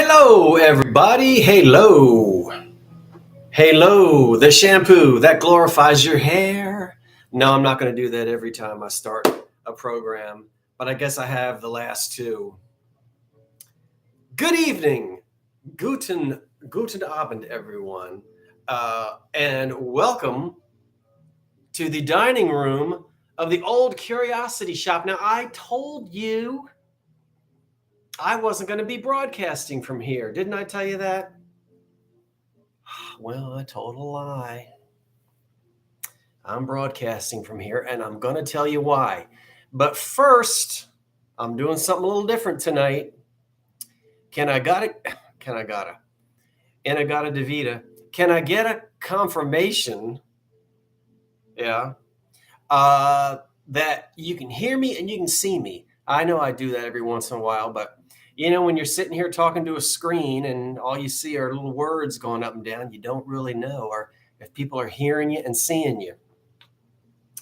Hello, everybody. Hello, the shampoo that glorifies your hair. No, I'm not going to do that every time I start a program, but I guess I have the last two. Good evening. Guten Abend, everyone. And welcome to the dining room of the Old Curiosity Shop. Now, I told you I wasn't going to be broadcasting from here. Didn't I tell you that? Well, I told a lie. I'm broadcasting from here, and I'm going to tell you why. But first, I'm doing something a little different tonight. Can I got it? Can I got it? And I got a Davita. Can I get a confirmation? Yeah. That you can hear me and you can see me. I know I do that every once in a while, but when you're sitting here talking to a screen and all you see are little words going up and down, you don't really know or if people are hearing you and seeing you.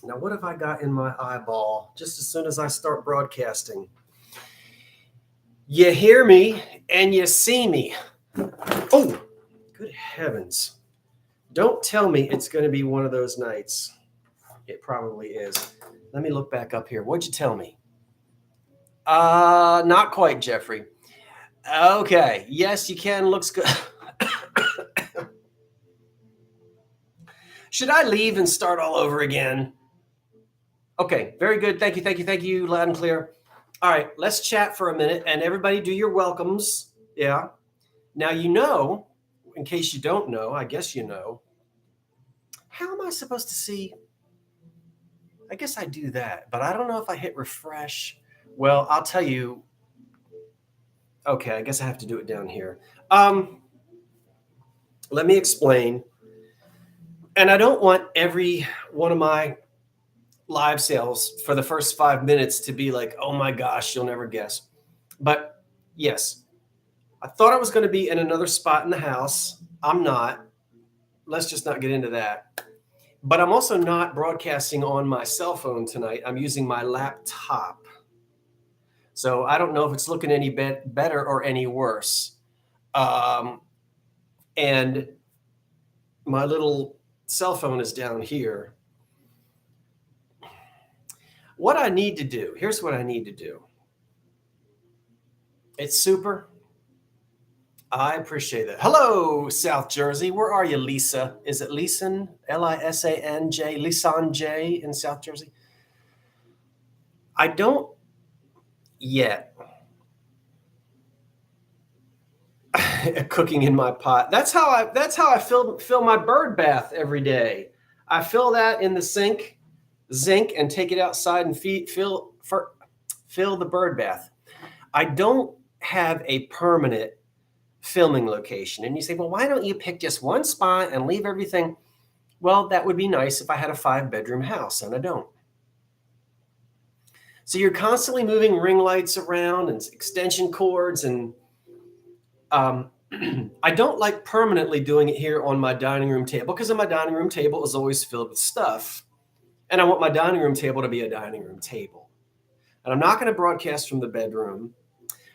Now, what have I got in my eyeball just as soon as I start broadcasting? You hear me and you see me. Oh, good heavens. Don't tell me it's going to be one of those nights. It probably is. Let me look back up here. What'd you tell me? Not quite, Jeffrey. Okay. Yes, you can. Looks good. Should I leave and start all over again? Okay. Very good. Thank you. Loud and clear. All right. Let's chat for a minute and everybody do your welcomes. Yeah. Now, in case you don't know, I guess you know, how am I supposed to see? I guess I do that, but I don't know if I hit refresh. Well, I'll tell you. Okay, I guess I have to do it down here. Let me explain. And I don't want every one of my live sales for the first 5 minutes to be like, oh my gosh, you'll never guess. But yes, I thought I was going to be in another spot in the house. I'm not. Let's just not get into that. But I'm also not broadcasting on my cell phone tonight. I'm using my laptop. So I don't know if it's looking any better or any worse. And my little cell phone is down here. What I need to do, here's what I need to do. It's super. I appreciate that. Hello, South Jersey. Where are you, Lisa? Is it Lisan? Lisanj? Lisan J in South Jersey? I don't yet. Cooking in my pot. That's how I fill my bird bath every day. I fill that in the zinc and take it outside and fill the bird bath. I don't have a permanent filming location. And you say, well, why don't you pick just one spot and leave everything? Well, that would be nice if I had a 5-bedroom house, and I don't. So you're constantly moving ring lights around and extension cords, and I don't like permanently doing it here on my dining room table because my dining room table is always filled with stuff. And I want my dining room table to be a dining room table. And I'm not going to broadcast from the bedroom.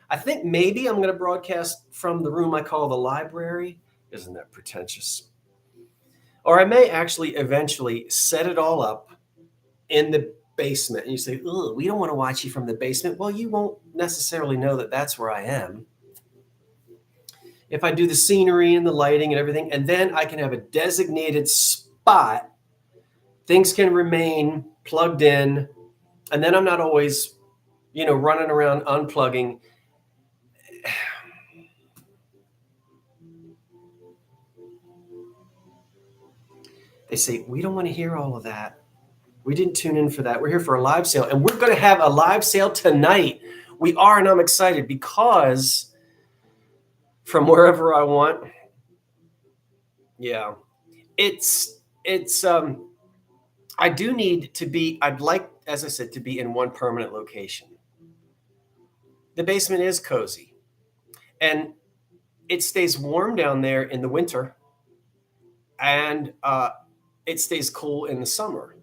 I think maybe I'm going to broadcast from the room I call the library. Isn't that pretentious? Or I may actually eventually set it all up in the basement. And you say, oh, we don't want to watch you from the basement. Well, you won't necessarily know that that's where I am. If I do the scenery and the lighting and everything, and then I can have a designated spot, things can remain plugged in, and then I'm not always, running around unplugging. They say, we don't want to hear all of that. We didn't tune in for that. We're here for a live sale, and we're going to have a live sale tonight. We are, and I'm excited because from wherever I want, yeah, I do need to be, I'd like, as I said, to be in one permanent location. The basement is cozy, and it stays warm down there in the winter, and it stays cool in the summer.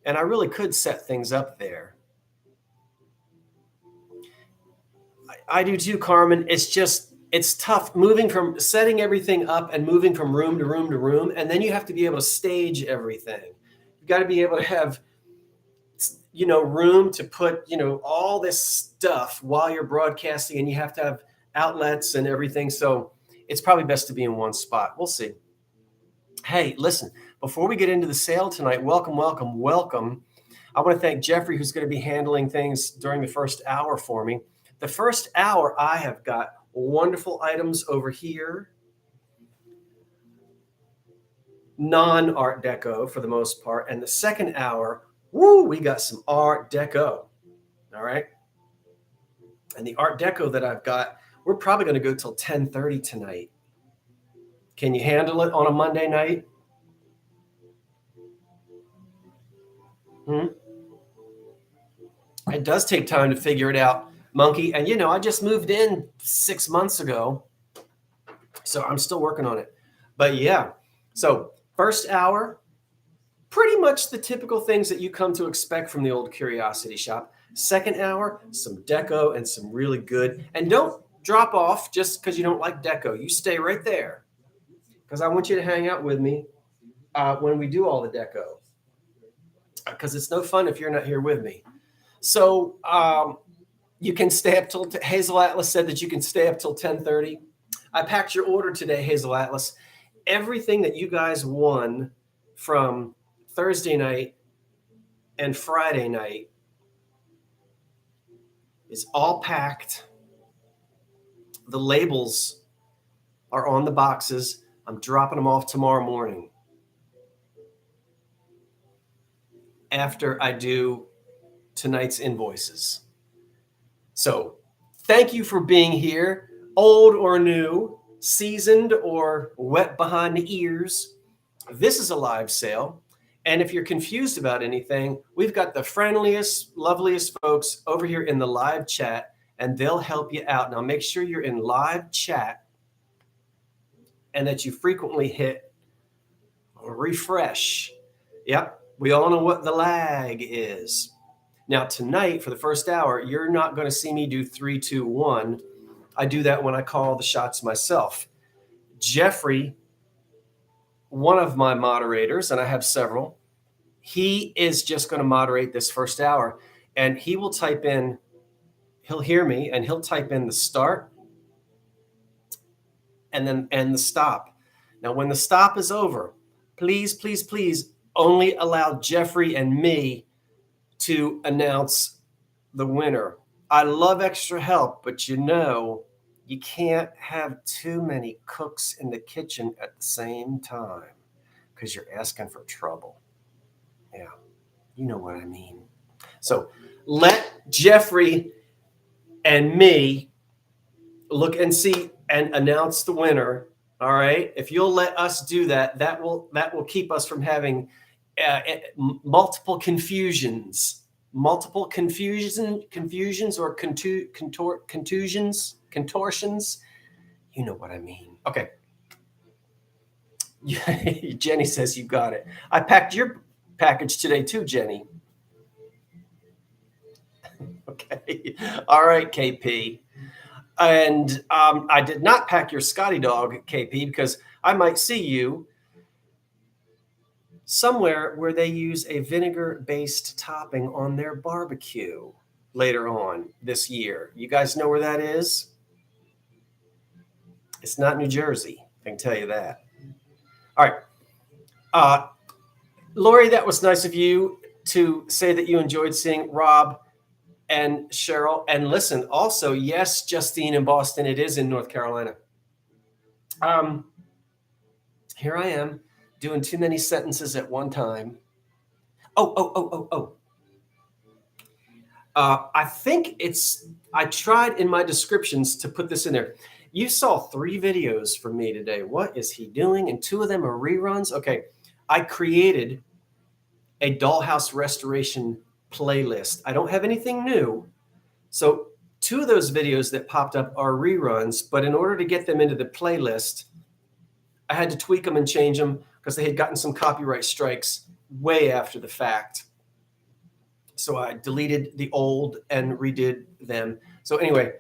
And I really could set things up there. I do too, Carmen. It's just it's tough moving from setting everything up and moving from room to room to room. And then you have to be able to stage everything. You've got to be able to have, room to put, all this stuff while you're broadcasting, and you have to have outlets and everything. So it's probably best to be in one spot. We'll see. Hey, listen, before we get into the sale tonight, welcome. I want to thank Jeffrey, who's going to be handling things during the first hour for me. The first hour, I have got wonderful items over here. Non-Art Deco for the most part. And the second hour, we got some Art Deco. All right. And the Art Deco that I've got, we're probably going to go till 10:30 tonight. Can you handle it on a Monday night? It does take time to figure it out, Monkey. And, I just moved in 6 months ago, so I'm still working on it. But yeah, so first hour, pretty much the typical things that you come to expect from the old Curiosity Shop. Second hour, some Deco and some really good. And don't drop off just because you don't like Deco. You stay right there because I want you to hang out with me when we do all the Deco, because it's no fun if you're not here with me. So you can stay up till Hazel Atlas said that you can stay up till 10:30. I packed your order today, Hazel Atlas. Everything that you guys won from Thursday night and Friday night is all packed. The labels are on the boxes. I'm dropping them off tomorrow morning after I do tonight's invoices. So thank you for being here, old or new, seasoned or wet behind the ears. This is a live sale. And if you're confused about anything, we've got the friendliest, loveliest folks over here in the live chat, and they'll help you out. Now, make sure you're in live chat and that you frequently hit refresh. Yep, we all know what the lag is. Now, tonight, for the first hour, you're not going to see me do 3, 2, 1. I do that when I call the shots myself. Jeffrey, one of my moderators, and I have several, he is just going to moderate this first hour, and he will type in, he'll hear me, and he'll type in the start and the stop. Now, when the stop is over, please, please, please only allow Jeffrey and me to announce the winner. I love extra help, but you can't have too many cooks in the kitchen at the same time because you're asking for trouble. Yeah, you know what I mean. So let Jeffrey and me look and see and announce the winner. All right. If you'll let us do that, that will keep us from having multiple confusions or contortions. You know what I mean. Okay. Jenny says you got it. I packed your package today too, Jenny. Okay. All right, KP. And I did not pack your Scotty dog, KP, because I might see you somewhere where they use a vinegar-based topping on their barbecue later on this year. You guys know where that is? It's not New Jersey. I can tell you that. All right. Lori, that was nice of you to say that you enjoyed seeing Rob and Cheryl. And listen, also, yes, Justine in Boston, it is in North Carolina. Here I am doing too many sentences at one time. I think I tried in my descriptions to put this in there. You saw 3 videos from me today. What is he doing? And 2 of them are reruns. Okay. I created a dollhouse restoration playlist. I don't have anything new. So 2 of those videos that popped up are reruns, but in order to get them into the playlist, I had to tweak them and change them because they had gotten some copyright strikes way after the fact. So I deleted the old and redid them. So anyway,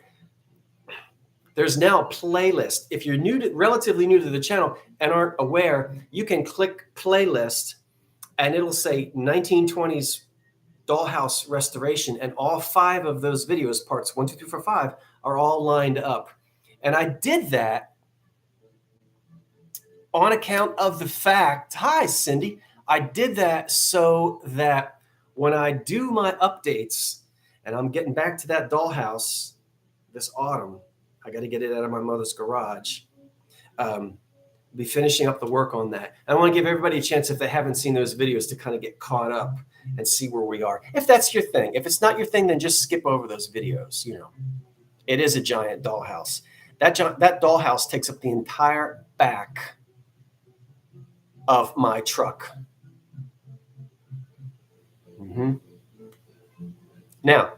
There's now a playlist. If you're relatively new to the channel and aren't aware, you can click playlist and it'll say 1920s dollhouse restoration, and all 5 of those videos, parts 1, 2, 3, 4, 5, are all lined up. And I did that on account of the fact, hi Cindy, I did that so that when I do my updates, and I'm getting back to that dollhouse this autumn, I got to get it out of my mother's garage. Be finishing up the work on that. I want to give everybody a chance, if they haven't seen those videos, to kind of get caught up and see where we are. If that's your thing. If it's not your thing, then just skip over those videos. You know, it is a giant dollhouse. That dollhouse takes up the entire back of my truck. Now,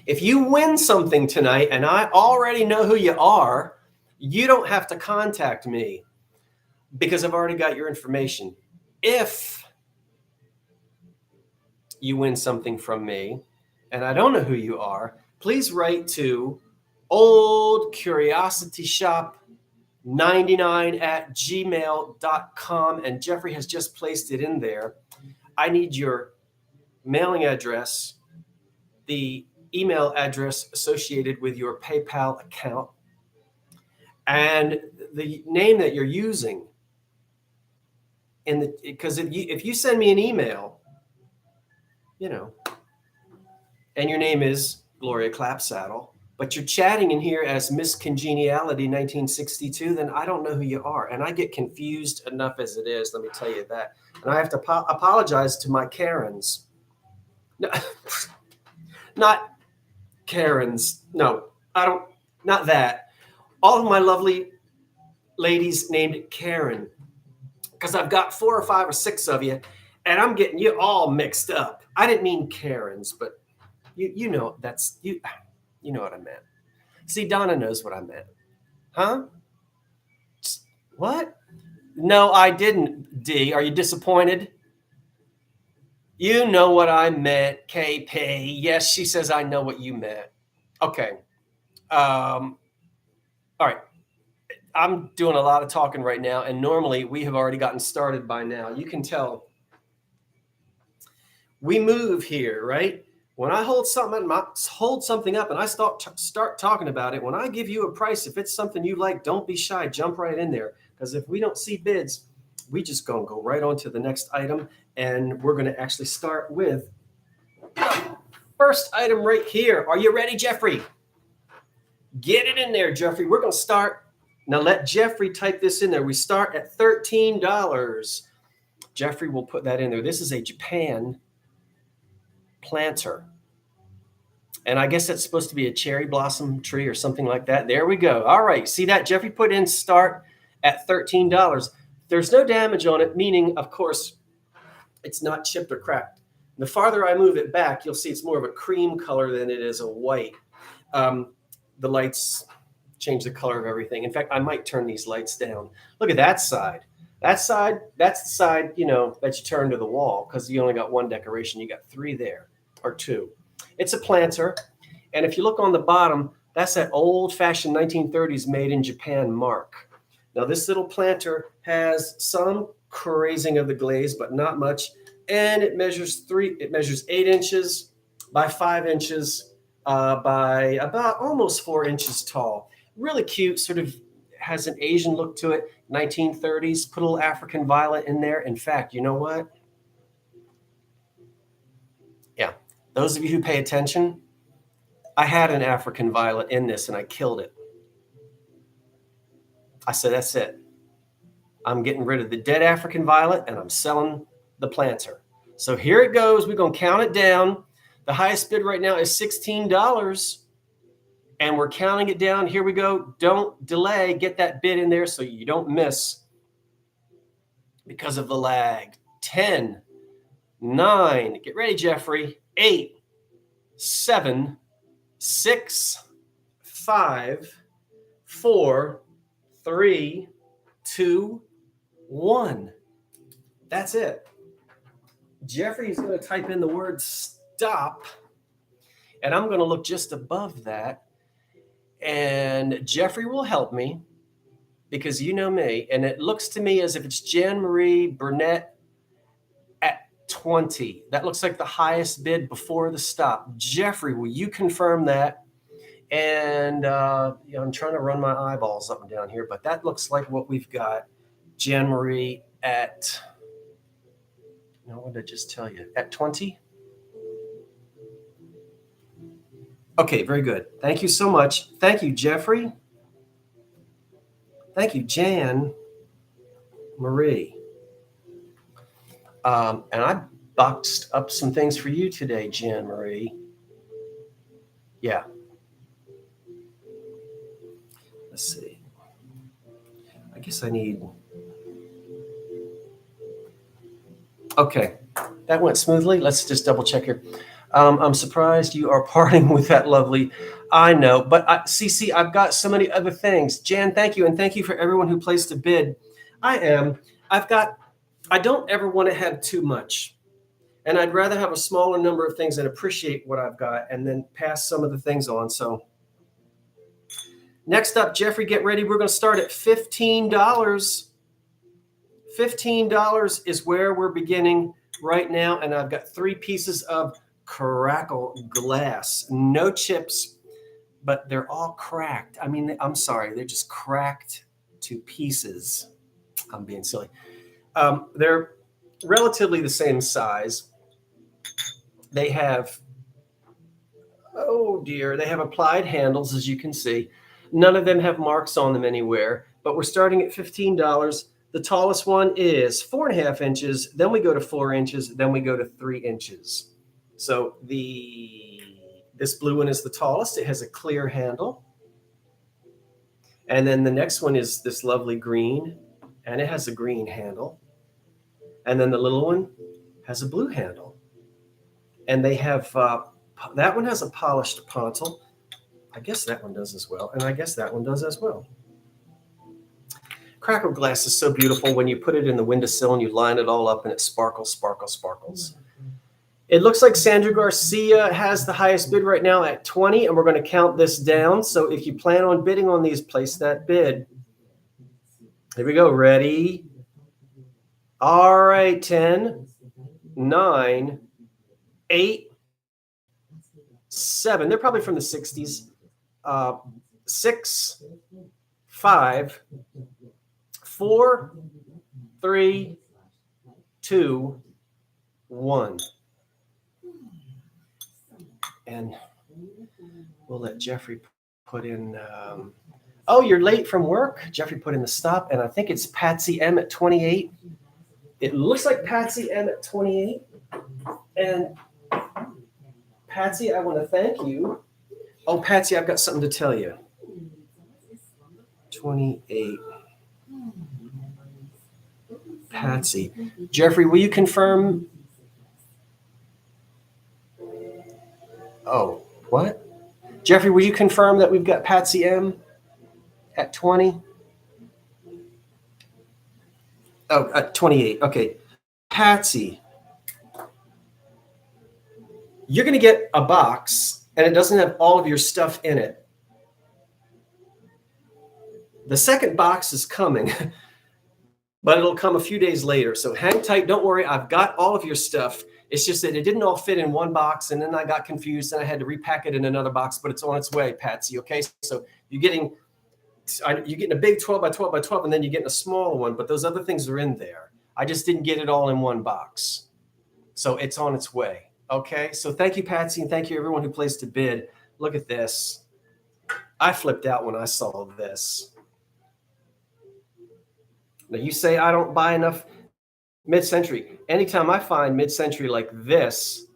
if you win something tonight and I already know who you are, you don't have to contact me because I've already got your information. If you win something from me and I don't know who you are, please write to oldcuriosityshop99@gmail.com, and Jeffrey has just placed it in there. I need your mailing address, the email address associated with your PayPal account, and the name that you're using. Because if you send me an email, you know, and your name is Gloria Clapsaddle, but you're chatting in here as Miss Congeniality 1962, then I don't know who you are. And I get confused enough as it is, let me tell you that. And I have to apologize to my Karens. No, not Karens. No, I don't, not that. All of my lovely ladies named Karen, because I've got 4 or 5 or 6 of you, and I'm getting you all mixed up. I didn't mean Karens, but you know that's you know what I meant. See, Donna knows what I meant. Huh? What? No, I didn't, D. Are you disappointed? You know what I meant, KP. Yes, she says I know what you meant. Okay. All right. I'm doing a lot of talking right now, and normally we have already gotten started by now. You can tell we move here, right? When I hold something up and I start talking about it, when I give you a price, if it's something you like, don't be shy, jump right in there. Because if we don't see bids, we just gonna go right on to the next item, and we're gonna actually start with first item right here. Are you ready, Jeffrey? Get it in there, Jeffrey. We're gonna start. Now let Jeffrey type this in there. We start at $13. Jeffrey will put that in there. This is a Japan planter. And I guess that's supposed to be a cherry blossom tree or something like that. There we go. All right. See that? Jeffrey put in start at $13. There's no damage on it, meaning, of course, it's not chipped or cracked. The farther I move it back, you'll see it's more of a cream color than it is a white. The lights change the color of everything. In fact, I might turn these lights down. Look at that side. That's the side, you know, that you turn to the wall because you only got 1 decoration. You got 3 there, or 2. It's a planter. And if you look on the bottom, that's that old-fashioned 1930s made in Japan mark. Now, this little planter has some crazing of the glaze, but not much. And it measures 8 inches by 5 inches by about almost 4 inches tall. Really cute, sort of has an Asian look to it, 1930s, put a little African violet in there. In fact, you know what? Yeah, those of you who pay attention, I had an African violet in this and I killed it. I said, that's it. I'm getting rid of the dead African violet and I'm selling the planter. So here it goes. We're going to count it down. The highest bid right now is $16. And we're counting it down. Here we go. Don't delay. Get that bid in there so you don't miss because of the lag. 10, 9, get ready, Jeffrey. 8, 7, 6, 5, 4, 3, 2, 1. That's it. Jeffrey's going to type in the word stop, and I'm going to look just above that. And Jeffrey will help me because you know me. And it looks to me as if it's Jan Marie Burnett at 20. That looks like the highest bid before the stop. Jeffrey, will you confirm that? And I'm trying to run my eyeballs up and down here, but that looks like what we've got. Jan Marie at, what did I just tell you? At 20? Okay, very good. Thank you so much. Thank you, Jeffrey. Thank you, Jan Marie. And I boxed up some things for you today, Jan Marie. Yeah. Let's see. I guess I need. Okay, that went smoothly. Let's just double check here. I'm surprised you are parting with that lovely. I know, but CC, I've got so many other things. Jan, thank you. And thank you for everyone who placed a bid. I don't ever want to have too much. And I'd rather have a smaller number of things and appreciate what I've got and then pass some of the things on. So next up, Jeffrey, get ready. We're going to start at $15. $15 is where we're beginning right now. And I've got 3 pieces of crackle glass. No chips, but they're all cracked. I mean, I'm sorry. They're just cracked to pieces. I'm being silly. They're relatively the same size. They have, they have applied handles, as you can see. None of them have marks on them anywhere, but we're starting at $15. The tallest one is 4.5 inches. Then we go to 4 inches. Then we go to 3 inches. So this blue one is the tallest. It has a clear handle. And then the next one is this lovely green, and it has a green handle. And then the little one has a blue handle. And they have, that one has a polished pontil. I guess that one does as well. And I guess that one does as well. Crackle glass is so beautiful when you put it in the windowsill and you line it all up and it sparkles, sparkles, sparkles. It looks like Sandra Garcia has the highest bid right now at 20, and we're going to count this down. So if you plan on bidding on these, place that bid. Here we go. Ready? All right. 10, 9, 8, 7. They're probably from the 60s. 6, 5, 4, 3, 2, 1. And we'll let Jeffrey put in. Oh, you're late from work? Jeffrey put in the stop, and I think it's Patsy M at 28. It looks like Patsy M at 28. And Patsy, I want to thank you. Oh, Patsy, I've got something to tell you. 28. Patsy. Jeffrey, will you confirm? Oh, what? Jeffrey, will you confirm that we've got Patsy M at 20? Oh, at 28. Okay. Patsy, you're going to get a box, and it doesn't have all of your stuff in it. The second box is coming, but it'll come a few days later. So hang tight. Don't worry. I've got all of your stuff. It's just that it didn't all fit in one box, and then I got confused, and I had to repack it in another box, but it's on its way, Patsy, okay? So you're getting a big 12 by 12 by 12, and then you're getting a smaller one, but those other things are in there. I just didn't get it all in one box. So it's on its way, okay? So thank you, Patsy, and thank you, everyone who placed a bid. Look at this. I flipped out when I saw this. Now, you say I don't buy enough mid-century. Anytime I find mid-century like this,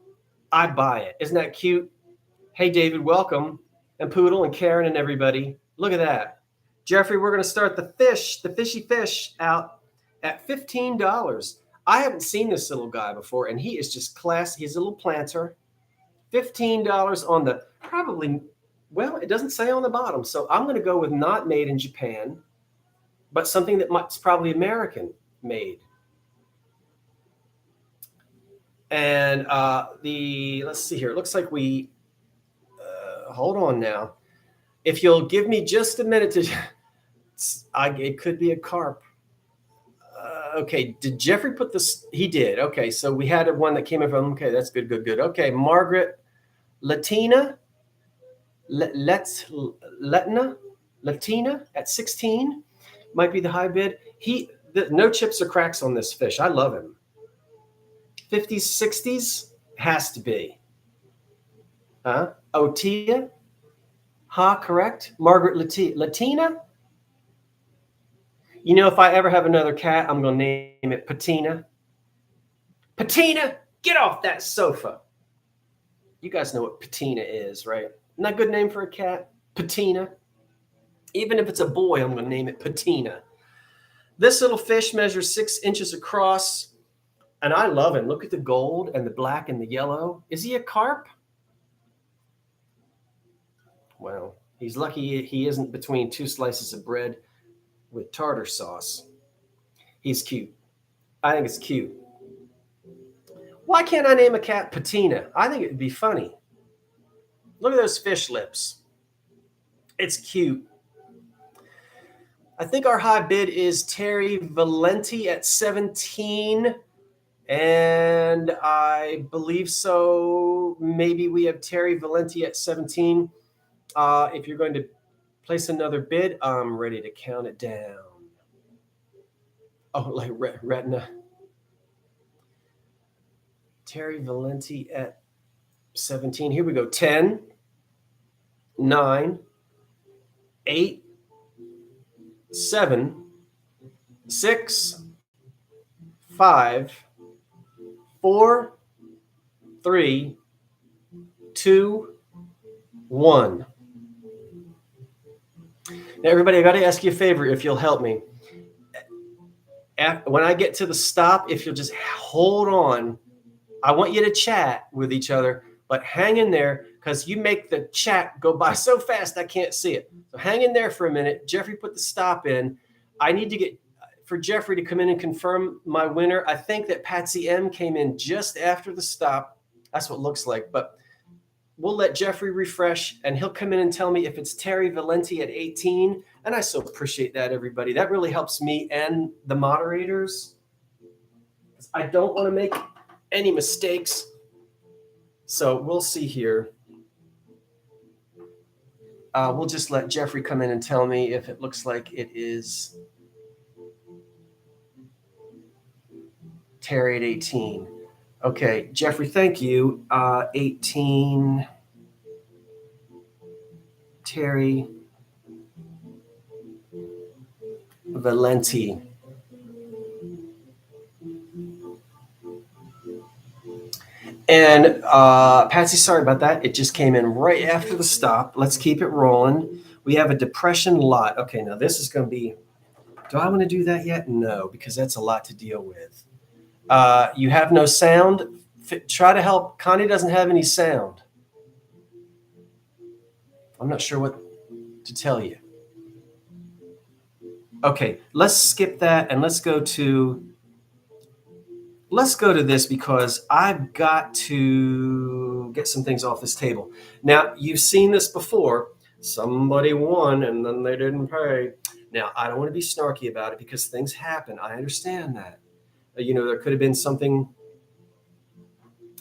I buy it. Isn't that cute? Hey, David, welcome. And Poodle and Karen and everybody. Look at that. Jeffrey, we're going to start the fishy fish out at $15. I haven't seen this little guy before, and he is just classy. He's a little planter. $15 on the probably, well, it doesn't say on the bottom. So I'm going to go with not made in Japan, but something that's probably American made. And let's see here. It looks like hold on now. If you'll give me just a minute to, it could be a carp. Okay, did Jeffrey put this? He did. Okay, so we had one that came in from, okay, that's good, good, good. Okay, Margaret Latina at 16 might be the high bid. No chips or cracks on this fish. I love him. 50s, 60s has to be. Otia? Correct. Margaret Latina? You know, if I ever have another cat, I'm going to name it Patina. Patina, get off that sofa. You guys know what patina is, right? Not a good name for a cat? Patina. Even if it's a boy, I'm going to name it Patina. This little fish measures 6 inches across, and I love him. Look at the gold and the black and the yellow. Is he a carp? Well, he's lucky he isn't between 2 slices of bread with tartar sauce. He's cute. I think it's cute. Why can't I name a cat Patina? I think it'd be funny. Look at those fish lips. It's cute. I think our high bid is Terry Valenti at 17. And I believe so. Maybe we have Terry Valenti at 17. If you're going to place another bid, I'm ready to count it down. Oh, like retina. Terry Valenti at 17. Here we go. 10, 9, 8, 7, 6, 5, 4, 3, 2, 1. Now, everybody, I got to ask you a favor if you'll help me. When I get to the stop, if you'll just hold on, I want you to chat with each other, but hang in there because you make the chat go by so fast I can't see it. So hang in there for a minute. Jeffrey put the stop in. I need to get for Jeffrey to come in and confirm my winner. I think that Patsy M came in just after the stop. That's what it looks like, but we'll let Jeffrey refresh and he'll come in and tell me if it's Terry Valenti at 18. And I so appreciate that, everybody. That really helps me and the moderators. I don't want to make any mistakes. So we'll see here. We'll just let Jeffrey come in and tell me if it looks like it is Terry at 18. Okay, Jeffrey, thank you. 18, Terry Valenti. And Patsy, sorry about that. It just came in right after the stop. Let's keep it rolling. We have a depression lot. Okay, now this is going to be, do I want to do that yet? No, because that's a lot to deal with. You have no sound. Try to help. Connie doesn't have any sound. I'm not sure what to tell you. Okay, let's skip that and let's go to this because I've got to get some things off this table. Now, you've seen this before. Somebody won and then they didn't pay. Now, I don't want to be snarky about it because things happen. I understand that. You know, there could have been something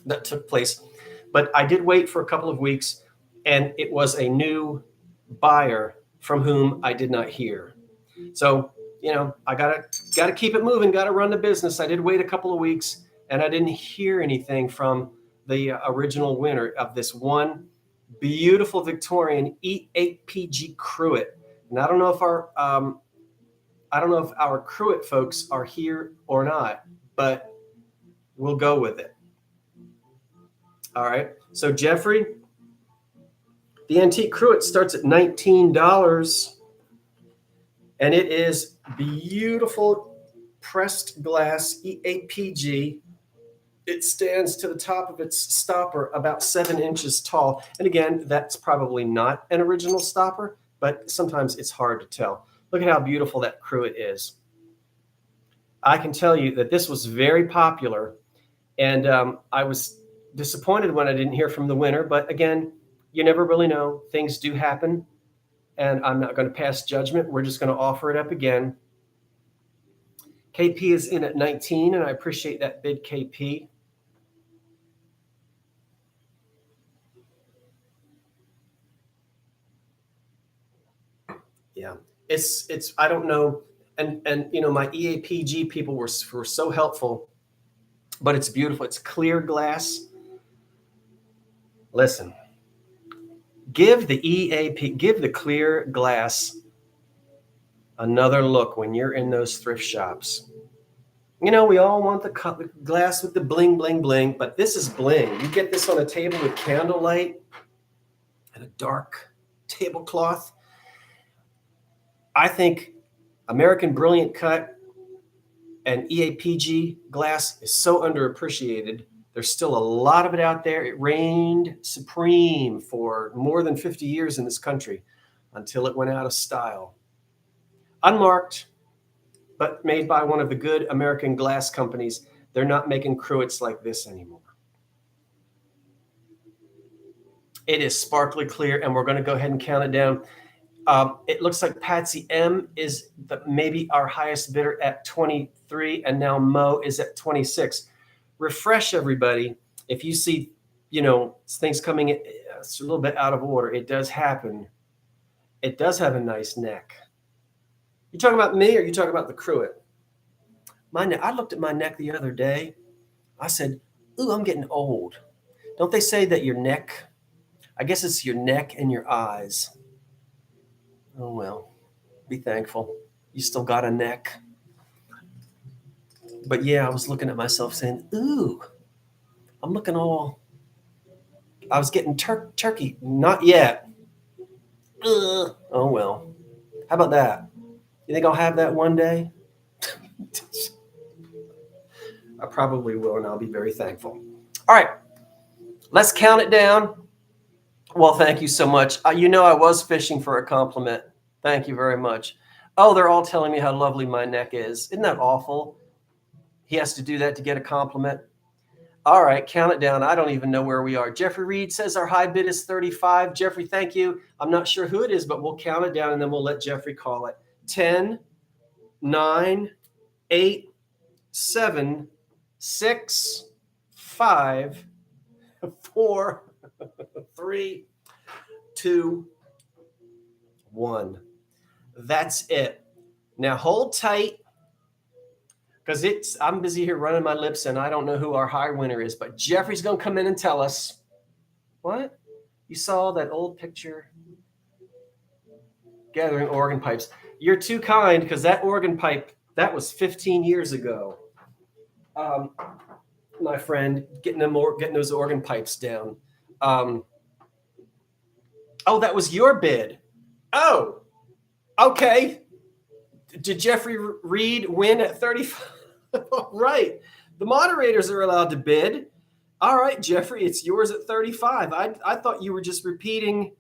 that took place. But I did wait for a couple of weeks, and it was a new buyer from whom I did not hear. So, you know, I gotta keep it moving, gotta run the business. I did wait a couple of weeks, and I didn't hear anything from the original winner of this one beautiful Victorian E8PG cruet. And I don't know if our cruet folks are here or not, but we'll go with it. All right. So Jeffrey, the antique cruet starts at $19, and it is beautiful pressed glass E8PG. It stands to the top of its stopper about 7 inches tall. And again, that's probably not an original stopper, but sometimes it's hard to tell. Look at how beautiful that cruet is. I can tell you that this was very popular, and I was disappointed when I didn't hear from the winner. But again, you never really know. Things do happen. and I'm not going to pass judgment. We're just going to offer it up again. KP is in at 19, and I appreciate that bid, KP. Yeah, it's I don't know, and you know, my EAPG people were so helpful, but it's beautiful. It's clear glass. Listen, give the clear glass another look when you're in those thrift shops. You know, we all want the glass with the bling, bling, bling, but this is bling. You get this on a table with candlelight and a dark tablecloth. I think American Brilliant Cut and EAPG glass is so underappreciated. There's still a lot of it out there. It reigned supreme for more than 50 years in this country until it went out of style. Unmarked, but made by one of the good American glass companies. They're not making cruets like this anymore. It is sparkly clear, and we're going to go ahead and count it down. It looks like Patsy M is maybe our highest bidder at 23, and now Mo is at 26. Refresh, everybody. If you see, you know, things coming in, it's a little bit out of order. It does happen. It does have a nice neck. You talking about me, or you talking about the cruet? My neck. I looked at my neck the other day. I said, "Ooh, I'm getting old." Don't they say that your neck? I guess it's your neck and your eyes. Oh well, be thankful. You still got a neck. But yeah, I was looking at myself saying, "Ooh, I'm looking all." I was getting turkey. Not yet. Oh well. How about that? You think I'll have that one day? I probably will, and I'll be very thankful. All right, let's count it down. Well, thank you so much. You know, I was fishing for a compliment. Thank you very much. Oh, they're all telling me how lovely my neck is. Isn't that awful? He has to do that to get a compliment. All right, count it down. I don't even know where we are. Jeffrey Reed says our high bid is 35. Jeffrey, thank you. I'm not sure who it is, but we'll count it down, and then we'll let Jeffrey call it. 10, 9, 8, 7, 6, 5, 4, 3, 2, 1. That's it. Now hold tight, because I'm busy here running my lips, and I don't know who our high winner is, but Jeffrey's going to come in and tell us. What? You saw that old picture? Gathering organ pipes. You're too kind, because that organ pipe, that was 15 years ago. My friend, getting those organ pipes down. Oh, that was your bid. Oh, okay. Did Jeffrey Reed win at 35? Right. The moderators are allowed to bid. All right, Jeffrey, it's yours at 35. I thought you were just repeating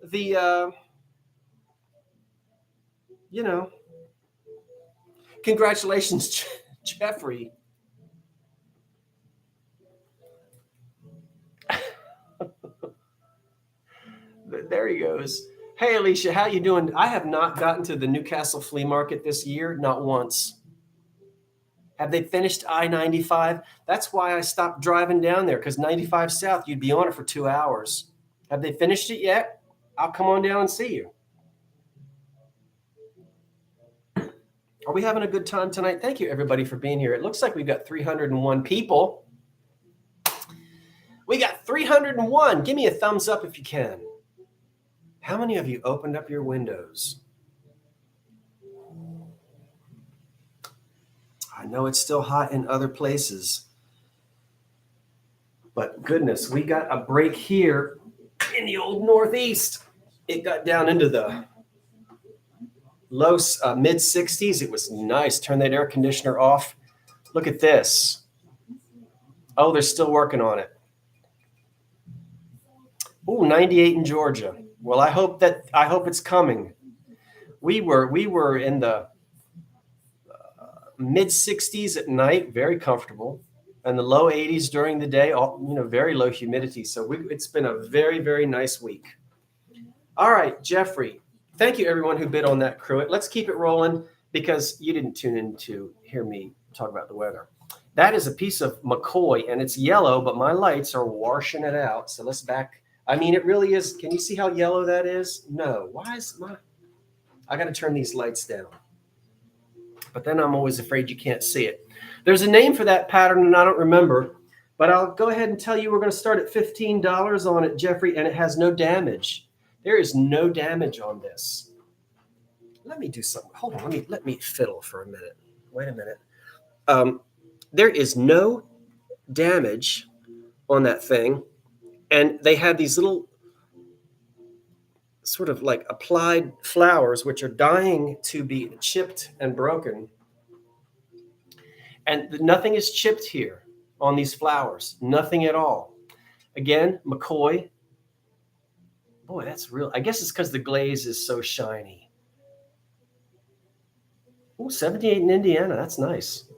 the, you know. Congratulations, Jeffrey. There he goes. Hey, Alicia, how you doing? I have not gotten to the Newcastle flea market this year, not once. Have they finished I-95? That's why I stopped driving down there, because 95 South, you'd be on it for 2 hours. Have they finished it yet? I'll come on down and see you. Are we having a good time tonight? Thank you, everybody, for being here. It looks like we've got 301 people. We got 301. Give me a thumbs up if you can. How many of you opened up your windows? I know it's still hot in other places, but goodness, we got a break here in the old Northeast. It got down into the low mid 60s. It was nice. Turn that air conditioner off. Look at this. Oh, they're still working on it. Oh, 98 in Georgia. Well, I hope it's coming. We were in the mid 60s at night, very comfortable, and the low 80s during the day. Very low humidity. So it's been a very, very nice week. All right, Jeffrey, thank you everyone who bid on that cruet. Let's keep it rolling because you didn't tune in to hear me talk about the weather. That is a piece of McCoy and it's yellow, but my lights are washing it out. So let's back. I mean, it really is. Can you see how yellow that is? No. Why is my, I got to turn these lights down. But then I'm always afraid you can't see it. There's a name for that pattern and I don't remember, but I'll go ahead and tell you we're going to start at $15 on it, Jeffrey, and it has no damage. There is no damage on this. Let me do something. Hold on. Let me fiddle for a minute. Wait a minute. There is no damage on that thing. And they have these little sort of like applied flowers, which are dying to be chipped and broken. And nothing is chipped here on these flowers. Nothing at all. Again, McCoy. Boy, that's real. I guess it's because the glaze is so shiny. Oh, 78 in Indiana. That's nice.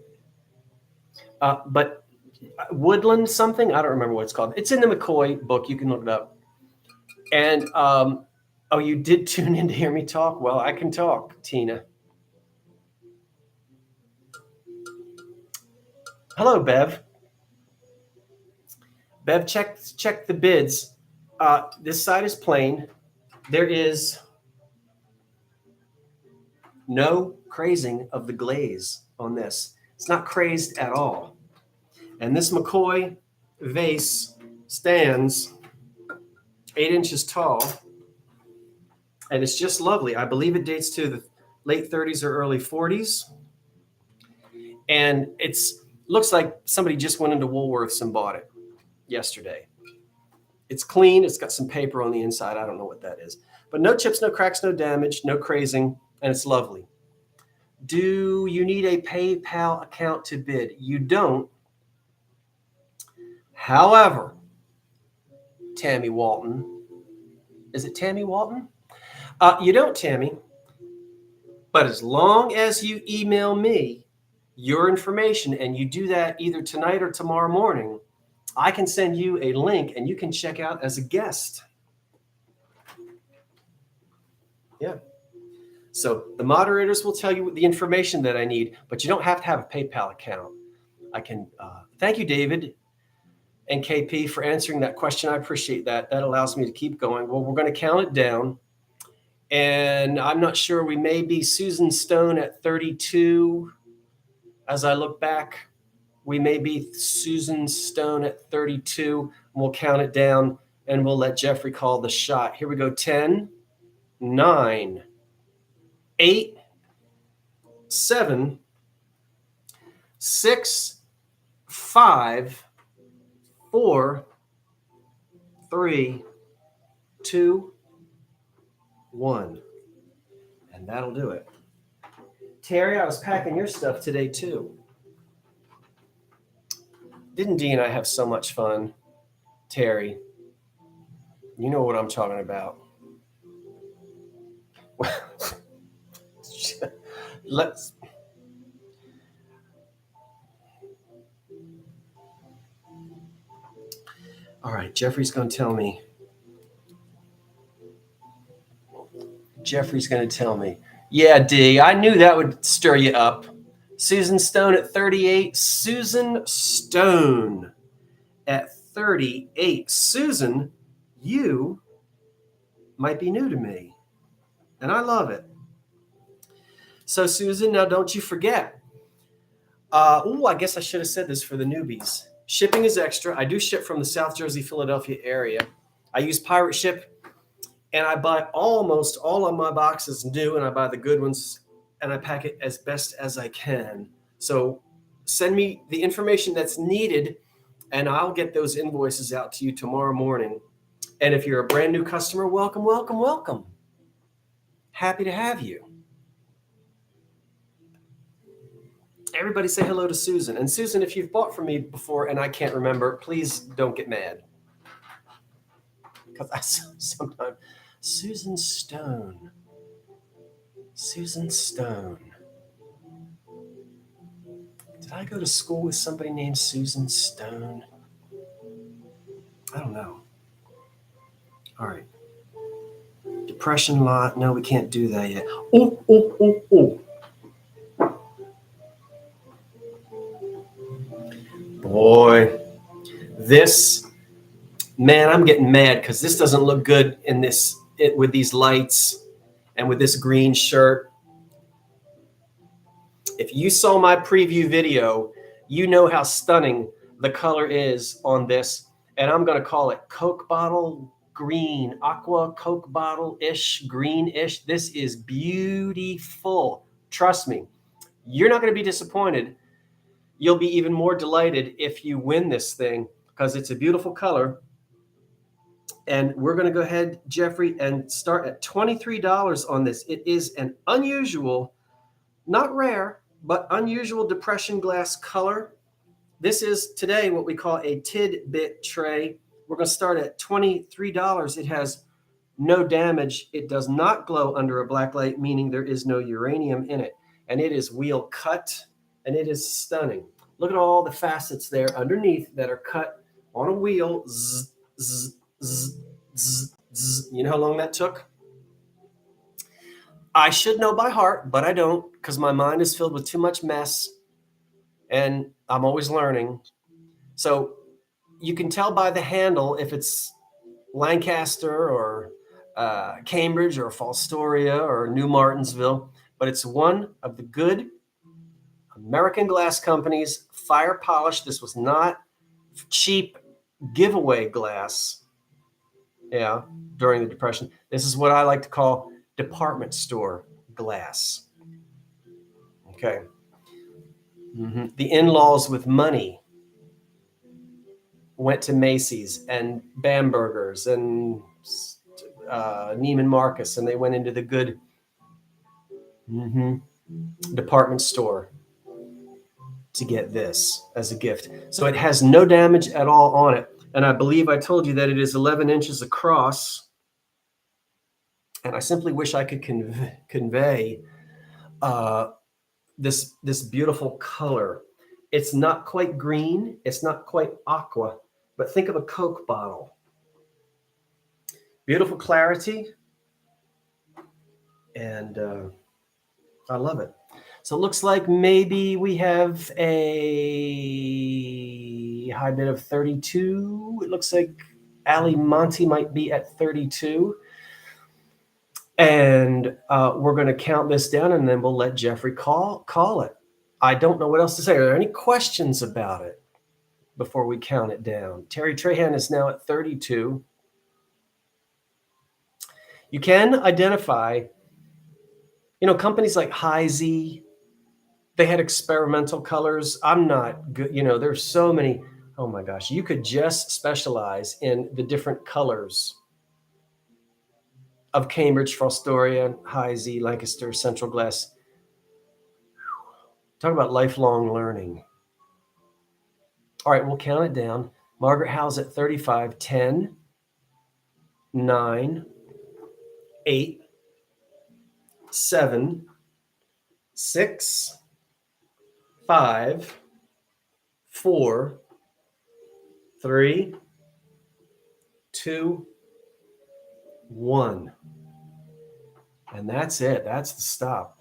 But Woodland something, I don't remember what it's called. It's in the McCoy book. You can look it up. And oh, you did tune in to hear me talk? Well, I can talk, Tina. Hello, Bev. Bev, check the bids. This side is plain. There is no crazing of the glaze on this. It's not crazed at all. And this McCoy vase stands 8 inches tall. And it's just lovely. I believe it dates to the late 30s or early 40s. And it's looks like somebody just went into Woolworths and bought it yesterday. It's clean. It's got some paper on the inside. I don't know what that is. But no chips, no cracks, no damage, no crazing, and it's lovely. Do you need a PayPal account to bid? You don't. However, Tammy Walton, is it Tammy Walton? You don't, Tammy. But as long as you email me your information and you do that either tonight or tomorrow morning, I can send you a link and you can check out as a guest. Yeah. So the moderators will tell you the information that I need, but you don't have to have a PayPal account. I can, thank you, David and KP, for answering that question. I appreciate that. That allows me to keep going. Well, we're going to count it down. And I'm not sure, we may be Susan Stone at 32. As I look back, we may be Susan Stone at 32. We'll count it down and we'll let Jeffrey call the shot. Here we go. 10, 9, 8, 7, 6, 5, 4, 3, 2, 1. And that'll do it. Terry, I was packing your stuff today too. Didn't Dee and I have so much fun? Terry, you know what I'm talking about. Let's. All right, Jeffrey's going to tell me. Jeffrey's going to tell me. Yeah, Dee, I knew that would stir you up. Susan Stone at 38. Susan Stone at 38. Susan, you might be new to me, and I love it. So, Susan, now don't you forget. I guess I should have said this for the newbies. Shipping is extra. I do ship from the South Jersey, Philadelphia area. I use Pirate Ship. And I buy almost all of my boxes new, and I buy the good ones, and I pack it as best as I can. So send me the information that's needed, and I'll get those invoices out to you tomorrow morning. And if you're a brand new customer, welcome, welcome, welcome. Happy to have you. Everybody say hello to Susan. And Susan, if you've bought from me before and I can't remember, please don't get mad. Because I sometimes... Susan Stone. Susan Stone. Did I go to school with somebody named Susan Stone? I don't know. All right. depression lot. No, we can't do that yet. Oh. Boy, this, man, I'm getting mad because this doesn't look good in this, with these lights and with this green shirt. If you saw my preview video, you know how stunning the color is on this. And I'm going to call it Coke bottle green, aqua Coke bottle-ish, green-ish. This is beautiful. Trust me, you're not going to be disappointed. You'll be even more delighted if you win this thing because it's a beautiful color. And we're going to go ahead, Jeffrey, and start at $23 on this. It is an unusual, not rare, but unusual depression glass color. This is today what we call a tidbit tray. We're going to start at $23. It has no damage. It does not glow under a black light, meaning there is no uranium in it. And it is wheel cut, and it is stunning. Look at all the facets there underneath that are cut on a wheel. Zzz, zzz, zzz, zzz, zzz. You know how long that took? I should know by heart, but I don't because my mind is filled with too much mess and I'm always learning. So you can tell by the handle if it's Lancaster or Cambridge or Fostoria or New Martinsville, but it's one of the good American glass companies, fire polished. This was not cheap giveaway glass. Yeah, during the Depression. This is what I like to call department store glass. Okay. The in-laws with money went to Macy's and Bamberger's and Neiman Marcus, and they went into the good department store to get this as a gift. So it has no damage at all on it. And I believe I told you that it is 11 inches across. And I simply wish I could convey this beautiful color. It's not quite green. It's not quite aqua, but think of a Coke bottle. Beautiful clarity. And I love it. So it looks like maybe we have a high bid of 32. It looks like Ali Monty might be at 32. And we're going to count this down, and then we'll let Jeffrey call it. I don't know what else to say. Are there any questions about it before we count it down? Terry Trahan is now at 32. You can identify, companies like Heisey, they had experimental colors. I'm not good. There's so many. Oh my gosh. You could just specialize in the different colors of Cambridge, Fostoria, Heisey, Lancaster, Central Glass. Talk about lifelong learning. All right, we'll count it down. Margaret Howell's at 35, 10, 9, 8, 7, 6, 5, 4, 3, 2, 1. And that's it. That's the stop.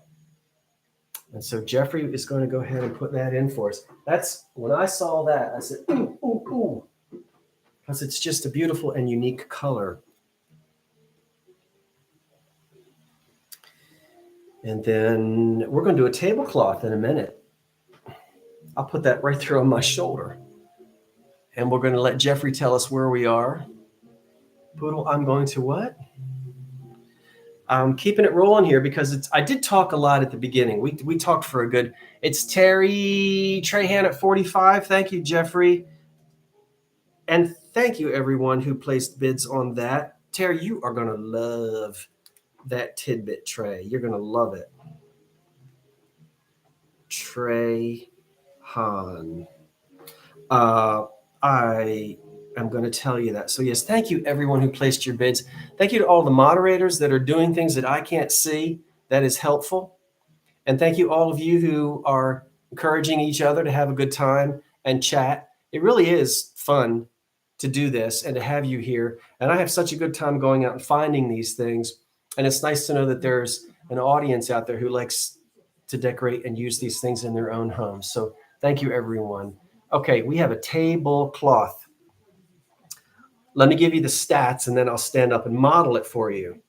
And so Jeffrey is going to go ahead and put that in for us. That's when I saw that, I said, ooh, ooh, ooh. Because it's just a beautiful and unique color. And then we're going to do a tablecloth in a minute. I'll put that right there on my shoulder. And we're going to let Jeffrey tell us where we are. Poodle, I'm going to what? I'm keeping it rolling here because I did talk a lot at the beginning. We talked for a good, it's Terry Trahan at 45. Thank you, Jeffrey. And thank you, everyone who placed bids on that. Terry, you are going to love that tidbit tray. You're going to love it. Trey Han. I'm going to tell you that. So yes, thank you everyone who placed your bids. Thank you to all the moderators that are doing things that I can't see. That is helpful. And thank you all of you who are encouraging each other to have a good time and chat. It really is fun to do this and to have you here. And I have such a good time going out and finding these things. And it's nice to know that there's an audience out there who likes to decorate and use these things in their own homes. So thank you, everyone. Okay, we have a tablecloth. Let me give you the stats, and then I'll stand up and model it for you.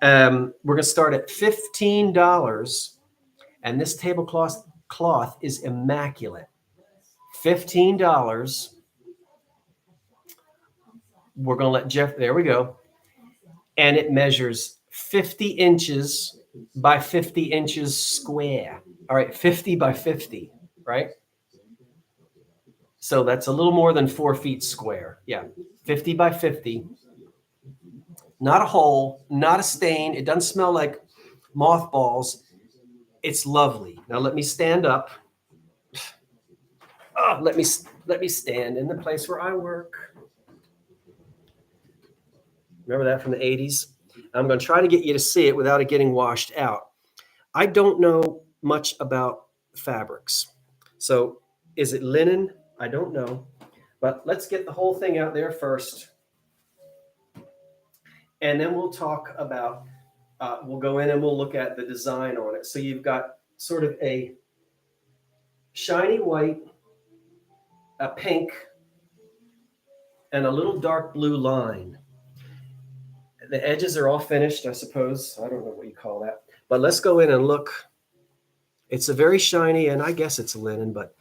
We're going to start at $15, and this tablecloth is immaculate. $15. We're going to let Jeff, there we go. And it measures 50 inches by 50 inches square. All right, 50 by 50, right? So that's a little more than 4 feet square. Yeah, 50 by 50. Not a hole, not a stain. It doesn't smell like mothballs. It's lovely. Now let me stand up. Oh, let me stand in the place where I work. Remember that from the 80s? I'm going to try to get you to see it without it getting washed out. I don't know much about fabrics. So is it linen? I don't know. But let's get the whole thing out there first. And then we'll talk about, we'll go in and we'll look at the design on it. So you've got sort of a shiny white, a pink, and a little dark blue line. The edges are all finished, I suppose. I don't know what you call that. But let's go in and look. It's a very shiny, and I guess it's linen, but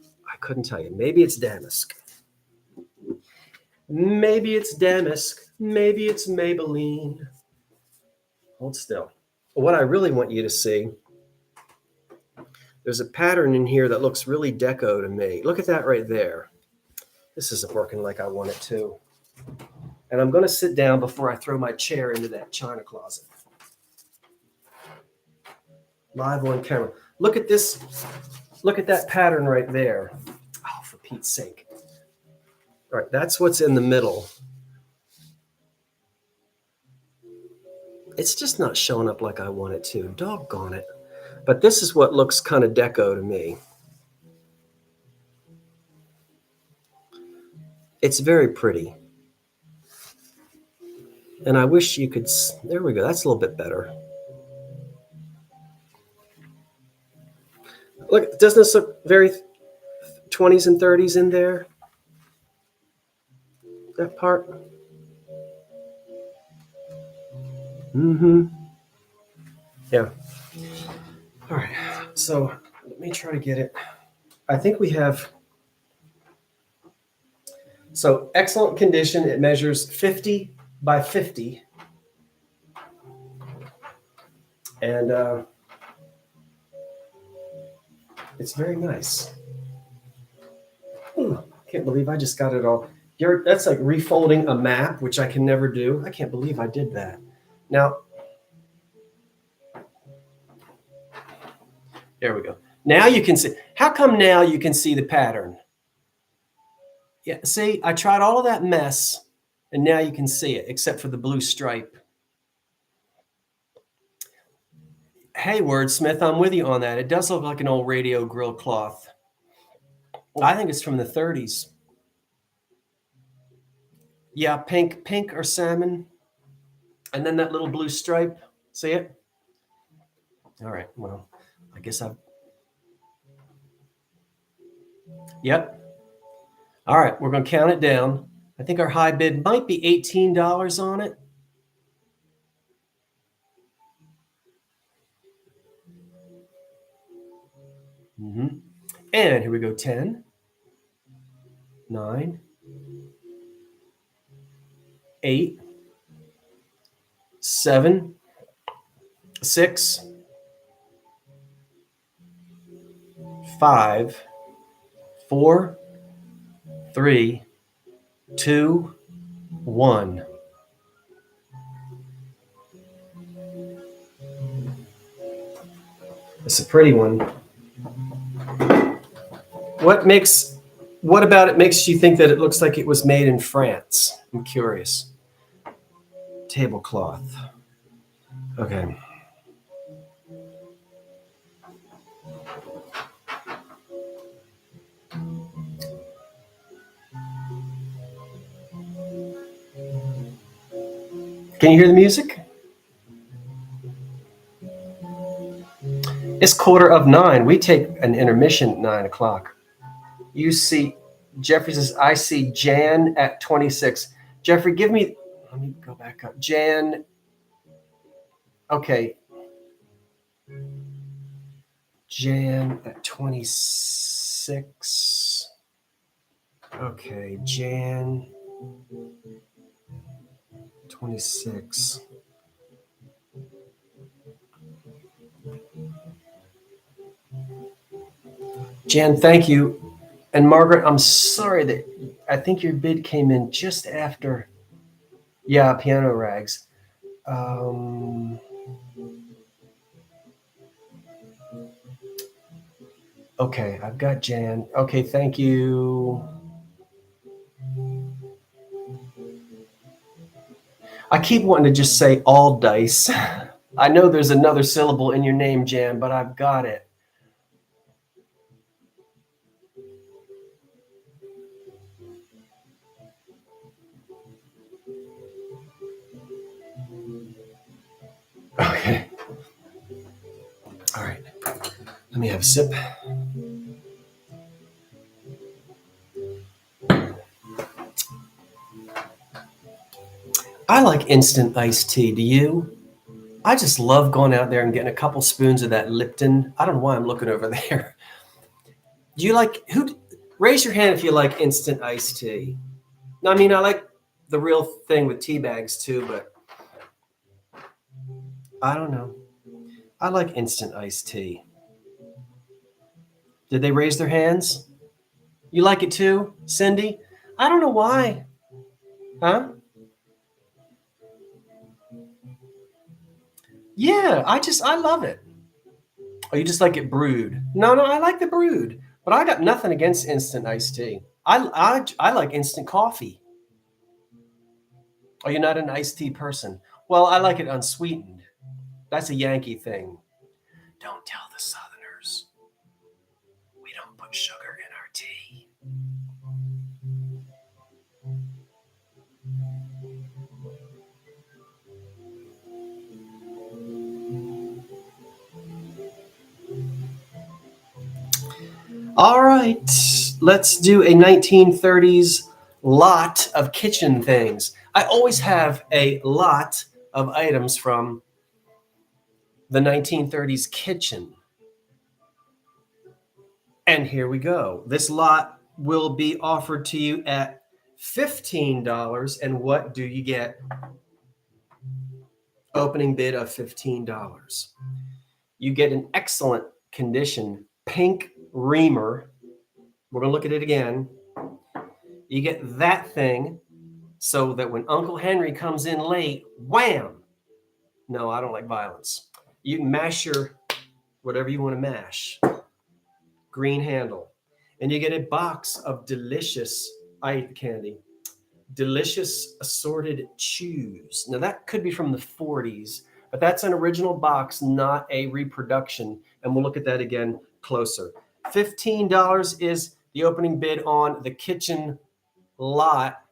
I couldn't tell you. Maybe it's damask. Maybe it's damask. Maybe it's Maybelline. Hold still. What I really want you to see, there's a pattern in here that looks really deco to me. Look at that right there. This isn't working like I want it to. And I'm going to sit down before I throw my chair into that china closet. Live on camera. Look at this. Look at that pattern right there. Oh, for Pete's sake. All right, that's what's in the middle. It's just not showing up like I want it to. Doggone it. But this is what looks kind of deco to me. It's very pretty. And I wish you could, there we go. That's a little bit better. Look, doesn't this look very 20s and 30s in there? That part. Mm-hmm. Yeah. All right. So let me try to get it. I think we have. So excellent condition. It measures 50 by 50. And it's very nice. Can't believe I just got it all. That's like refolding a map, which I can never do. I can't believe I did that. Now, there we go. Now you can see. How come now you can see the pattern? Yeah, see, I tried all of that mess, and now you can see it, except for the blue stripe. Hey, Wordsmith, I'm with you on that. It does look like an old radio grill cloth. I think it's from the 30s. Yeah, pink or salmon. And then that little blue stripe. See it? All right, well, I guess I've... Yep. All right, we're going to count it down. I think our high bid might be $18 on it. Mm-hmm. And here we go, 10, 9, 8, 7, 6, 5, 4, 3, 2, 1. It's a pretty one. What about it makes you think that it looks like it was made in France? I'm curious. Tablecloth. Okay. Can you hear the music? It's 9:15. We take an intermission at 9 o'clock. You see, Jeffrey says, I see Jan at 26. Jeffrey, let me go back up. Jan, okay. Jan at 26. Okay, Jan 26. Jan, thank you. And Margaret, I'm sorry that I think your bid came in just after. Yeah, piano rags. Okay, I've got Jan. Okay, thank you. I keep wanting to just say all dice. I know there's another syllable in your name, Jan, but I've got it. Okay. All right. Let me have a sip. I like instant iced tea. Do you? I just love going out there and getting a couple spoons of that Lipton. I don't know why I'm looking over there. Do you like raise your hand if you like instant iced tea. I mean, I like the real thing with tea bags too, but I don't know. I like instant iced tea. Did they raise their hands? You like it too, Cindy? I don't know why. Huh? Yeah, I love it. Oh, you just like it brewed? No, I like the brewed, but I got nothing against instant iced tea. I like instant coffee. Oh, you're not an iced tea person? Well, I like it unsweetened. That's a Yankee thing. Don't tell the Southerners. We don't put sugar in our tea. All right, let's do a 1930s lot of kitchen things. I always have a lot of items from the 1930s kitchen. And here we go. This lot will be offered to you at $15. And what do you get? Opening bid of $15. You get an excellent condition pink reamer. We're going to look at it again. You get that thing so that when Uncle Henry comes in late, wham! No, I don't like violence. You can mash your whatever you want to mash. Green handle. And you get a box of delicious, I eat the candy, delicious assorted chews. Now that could be from the 40s, but that's an original box, not a reproduction. And we'll look at that again closer. $15 is the opening bid on the kitchen lot.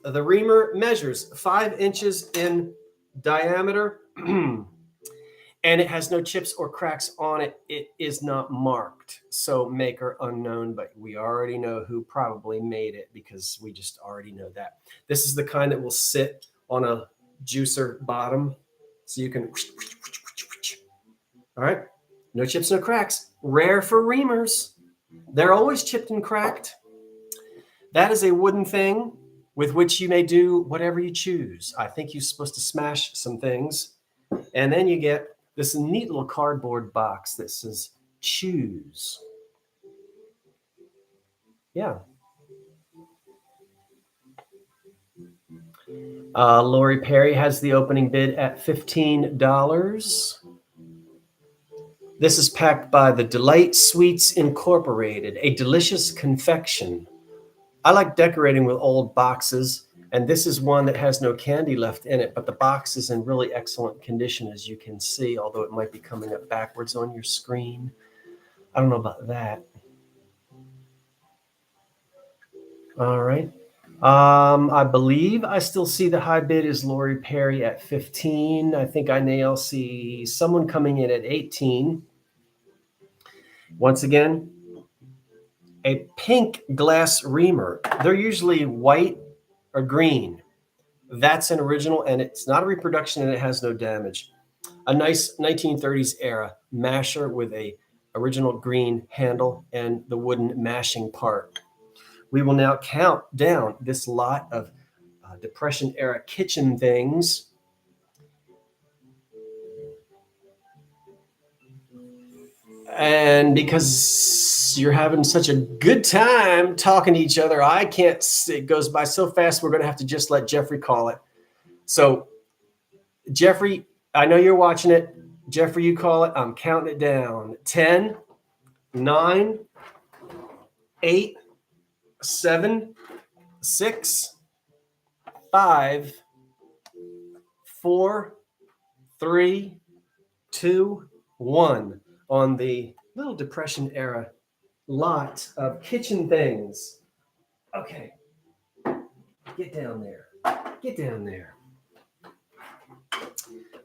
The reamer measures 5 inches in diameter and it has no chips or cracks on it. It is not marked. So maker unknown, but we already know who probably made it because we just already know that. This is the kind that will sit on a juicer bottom. So you can, all right, no chips, no cracks. Rare for reamers. They're always chipped and cracked. That is a wooden thing with which you may do whatever you choose. I think you're supposed to smash some things. And then you get this neat little cardboard box that says choose. Yeah. Lori Perry has the opening bid at $15. This is packed by the Delight Sweets Incorporated, a delicious confection. I like decorating with old boxes, and this is one that has no candy left in it, but the box is in really excellent condition, as you can see, although it might be coming up backwards on your screen. I don't know about that. All right. I believe I still see the high bid is Lori Perry at 15. I think I now see someone coming in at 18. Once again, a pink glass reamer. They're usually white or green. That's an original, and it's not a reproduction, and it has no damage. A nice 1930s era masher with a original green handle and the wooden mashing part. We will now count down this lot of Depression era kitchen things. And because you're having such a good time talking to each other, I can't, it goes by so fast, we're going to have to just let Jeffrey call it. So, Jeffrey, I know you're watching it. Jeffrey, you call it. I'm counting it down. 10, 9, 8, 7, 6, 5, 4, 3, 2, 1 on the little Depression era lot of kitchen things. Okay. Get down there. Get down there.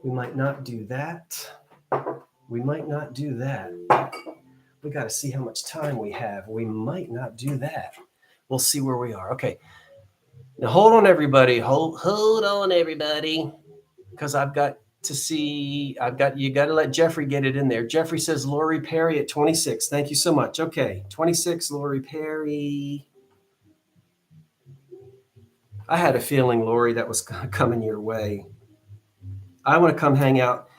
We might not do that. We might not do that. We got to see how much time we have. We might not do that. We'll see where we are. Okay. Now hold on, everybody. Hold on, everybody. Because I've got to see, you got to let Jeffrey get it in there. Jeffrey says Lori Perry at 26. Thank you so much. Okay. 26, Lori Perry. I had a feeling, Lori, that was coming your way. I want to come hang out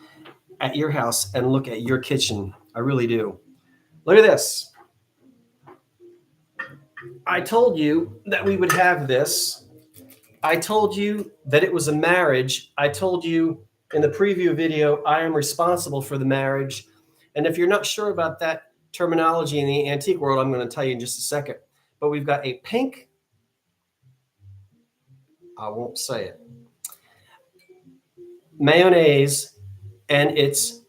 at your house and look at your kitchen. I really do. Look at this. I told you that we would have this. I told you that it was a marriage. I told you in the preview video, I am responsible for the marriage. And if you're not sure about that terminology in the antique world, I'm going to tell you in just a second. But we've got a pink, I won't say it, mayonnaise and its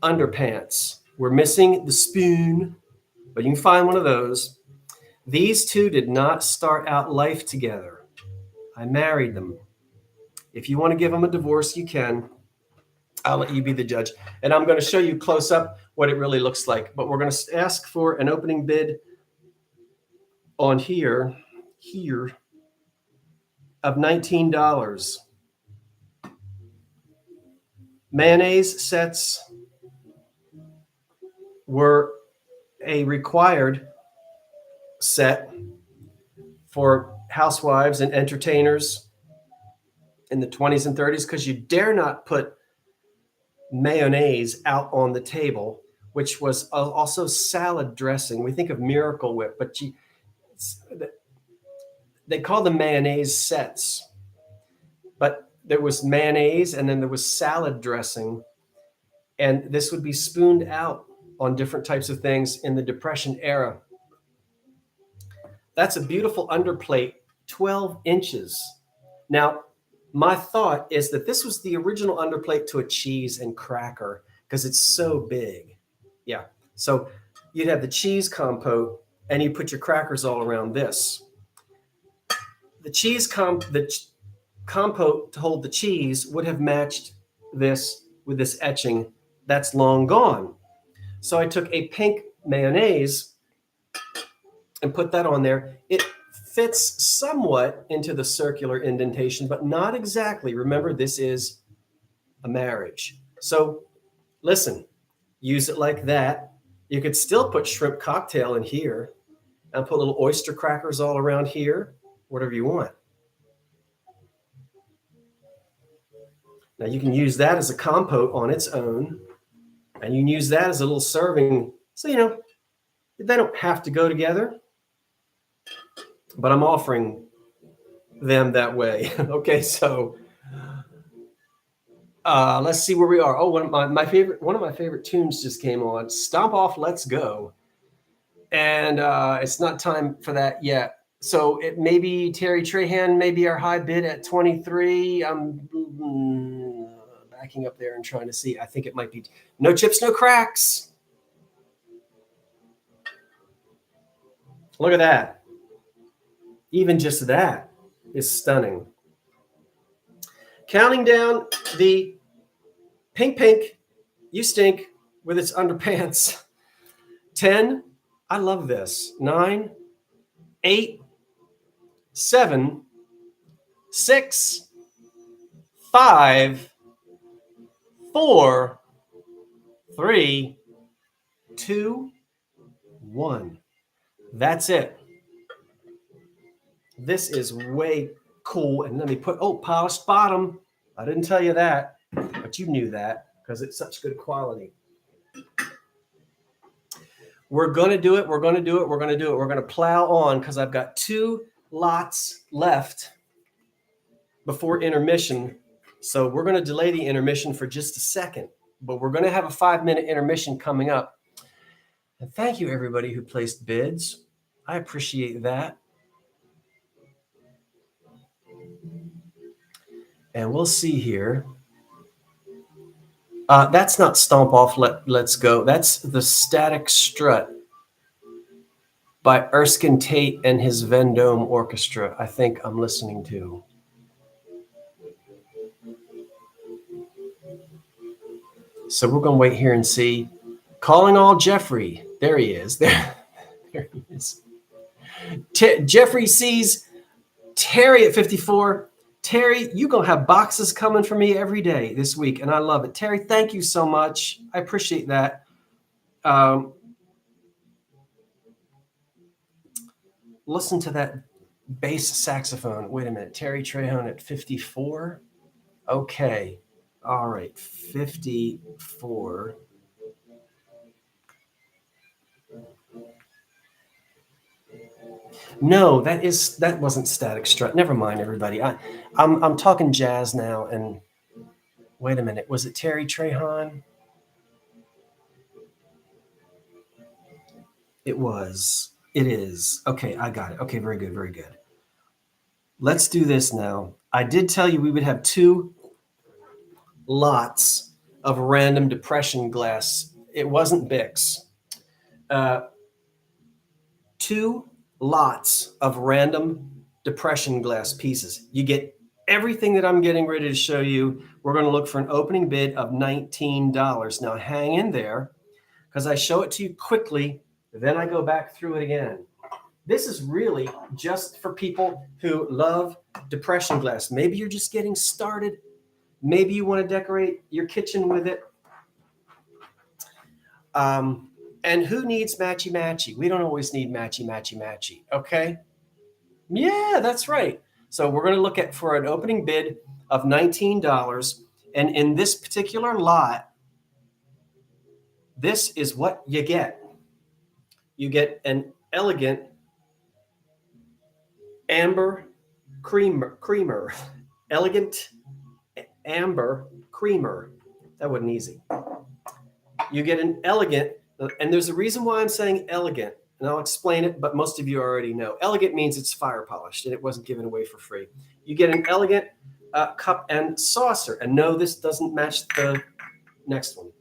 underpants. We're missing the spoon, but you can find one of those. These two did not start out life together. I married them. If you want to give them a divorce, you can. I'll let you be the judge. And I'm going to show you close up what it really looks like. But we're going to ask for an opening bid on here of $19. Mayonnaise sets were a required set for housewives and entertainers in the 20s and 30s because you dare not put mayonnaise out on the table, which was also salad dressing. We think of Miracle Whip, but they call them mayonnaise sets. But there was mayonnaise and then there was salad dressing. And this would be spooned out on different types of things in the Depression era. That's a beautiful underplate, 12 inches. Now, my thought is that this was the original underplate to a cheese and cracker because it's so big. Yeah. So you'd have the cheese compote and you put your crackers all around this. The cheese compote to hold the cheese would have matched this with this etching. That's long gone. So I took a pink mayonnaise and put that on there. It fits somewhat into the circular indentation, but not exactly. Remember, this is a marriage. So listen, use it like that. You could still put shrimp cocktail in here and put little oyster crackers all around here, whatever you want. Now you can use that as a compote on its own, and you can use that as a little serving. So, you know, they don't have to go together, but I'm offering them that way. Okay, so let's see where we are. Oh, one of my favorite tunes just came on. Stomp Off, Let's Go. And it's not time for that yet. So it may be Terry Trahan, maybe our high bid at 23. I'm backing up there and trying to see. I think it might be No Chips, No Cracks. Look at that. Even just that. is stunning. Counting down the pink, you stink with its underpants. 10, I love this. 9, 8, 7, 6, 5, 4, 3, 2, 1. That's it. This is way cool. And let me put, polished bottom. I didn't tell you that, but you knew that because it's such good quality. We're going to do it. We're going to do it. We're going to do it. We're going to plow on because I've got 2 lots left before intermission. So we're going to delay the intermission for just a second, but we're going to have a 5-minute intermission coming up. And thank you, everybody who placed bids. I appreciate that. And we'll see here. That's not Stomp Off, Let's Go. That's the Static Strut by Erskine Tate and his Vendome Orchestra, I think I'm listening to. So we're going to wait here and see. Calling all Jeffrey. There he is. There he is. Jeffrey sees Terry at 54. Terry, you're going to have boxes coming for me every day this week, and I love it. Terry, thank you so much. I appreciate that. Listen to that bass saxophone. Wait a minute. Terry Trejon at 54. Okay. All right. 54. No, that wasn't Static Strut. Never mind, everybody. I'm talking jazz now. And wait a minute. Was it Terry Trejon? It was. It is. Okay, I got it. Okay, very good, very good. Let's do this now. I did tell you we would have 2 lots of random depression glass. It wasn't Bix. 2 lots of random depression glass pieces. You get everything that I'm getting ready to show you. We're going to look for an opening bid of $19. Now hang in there because I show it to you quickly. Then I go back through it again. This is really just for people who love depression glass. Maybe you're just getting started. Maybe you want to decorate your kitchen with it. And who needs matchy-matchy? We don't always need matchy-matchy-matchy, okay? Yeah, that's right. So we're going to look at for an opening bid of $19. And in this particular lot, this is what you get. You get an elegant amber creamer. Elegant amber creamer. That wasn't easy. You get an elegant, and there's a reason why I'm saying elegant, and I'll explain it, but most of you already know. Elegant means it's fire polished, and it wasn't given away for free. You get an elegant cup and saucer, and no, this doesn't match the next one.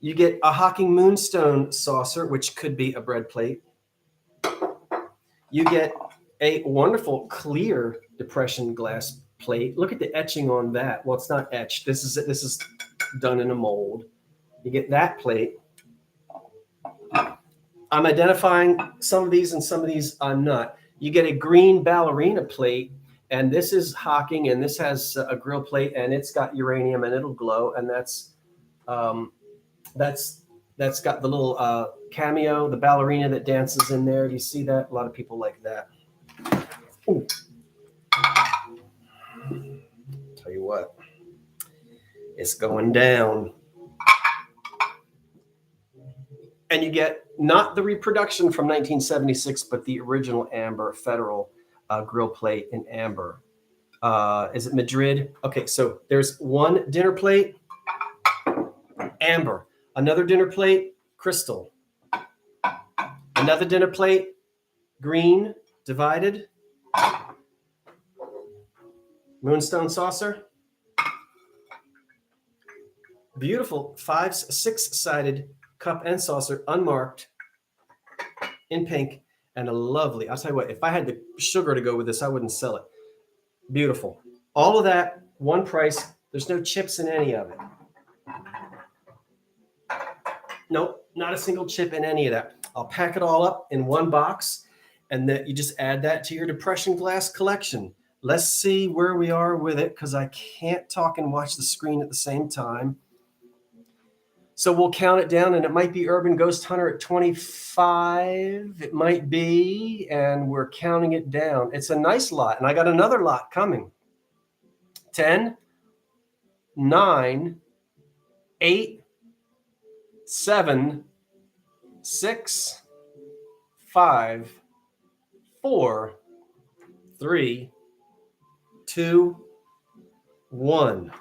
You get a Hocking Moonstone saucer, which could be a bread plate. You get a wonderful clear depression glass plate. Look at the etching on that. Well, it's not etched. This is done in a mold. You get that plate. I'm identifying some of these and some of these I'm not. You get a green ballerina plate, and this is Hocking, and this has a grill plate, and it's got uranium, and it'll glow, and that's got the little cameo, the ballerina that dances in there. Do you see that? A lot of people like that. Ooh. Tell you what, it's going down. And you get not the reproduction from 1976, but the original amber Federal grill plate in amber. Is it Madrid? Okay, so there's one dinner plate, amber. Another dinner plate, crystal. Another dinner plate, green, divided. Moonstone saucer. Beautiful 6-sided cup and saucer, unmarked, in pink. and a lovely, I'll tell you what, if I had the sugar to go with this, I wouldn't sell it. Beautiful. All of that, one price. There's no chips in any of it. Nope, not a single chip in any of that. I'll pack it all up in one box, and then you just add that to your Depression glass collection. Let's see where we are with it, because I can't talk and watch the screen at the same time. So we'll count it down, and it might be Urban Ghost Hunter at 25. It might be, and we're counting it down. It's a nice lot, and I got another lot coming. 10, 9, 8, 7, 6, 5, 4, 3, 2, 1.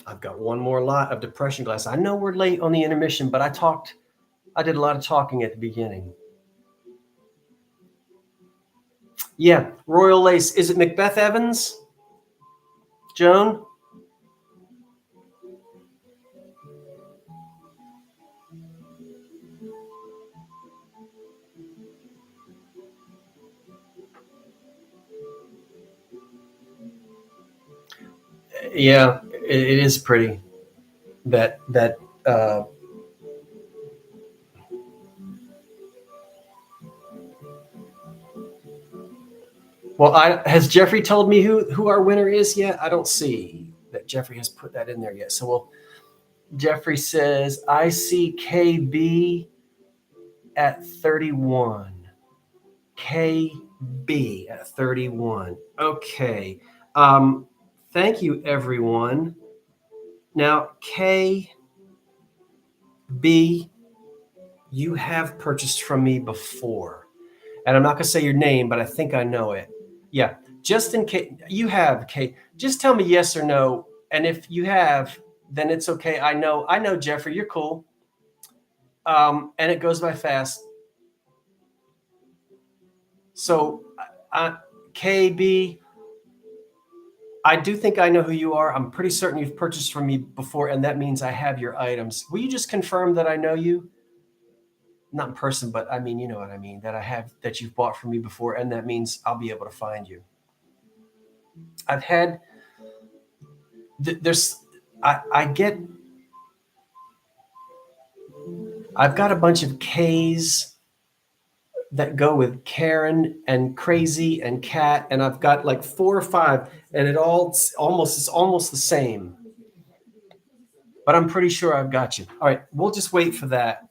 I've got one more lot of Depression glass. I know we're late on the intermission, but I did a lot of talking at the beginning. Yeah, Royal Lace. Is it Macbeth Evans? Joan? Yeah, it is pretty. That well, has Jeffrey told me who our winner is yet? I don't see that Jeffrey has put that in there yet. So Jeffrey says, I see KB at 31. KB at 31. Okay. Thank you, everyone. Now, KB, you have purchased from me before. And I'm not going to say your name, but I think I know it. Yeah, just in case you have, Kate, just tell me yes or no. And if you have, then it's okay. I know, Jeffrey, you're cool. And it goes by fast. So, KB, I do think I know who you are. I'm pretty certain you've purchased from me before, and that means I have your items. Will you just confirm that I know you? Not in person, but I mean, you know what I mean, that you've bought from me before, and that means I'll be able to find you. I've had, I've got a bunch of K's that go with Karen and Crazy and Cat, and I've got like 4 or 5, and it's almost the same. But I'm pretty sure I've got you. All right, we'll just wait for that.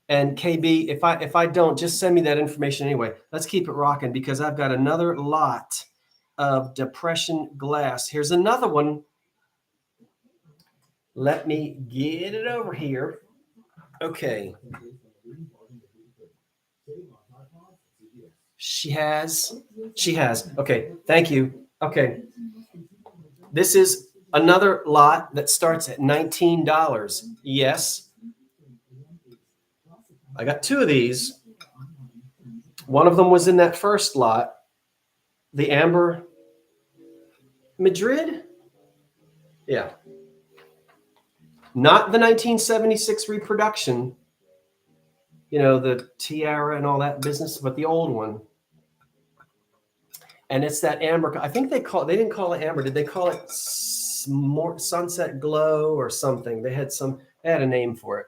And KB, if I don't, just send me that information anyway. Let's keep it rocking, because I've got another lot of Depression glass. Here's another one. Let me get it over here. Okay. She has. Okay, thank you. Okay. This is another lot that starts at $19. Yes. I got 2 of these. One of them was in that first lot. The Amber Madrid? Yeah. Not the 1976 reproduction, the tiara and all that business, but the old one. And it's that amber. I think they didn't call it amber. Did they call it sunset glow or something? They had a name for it.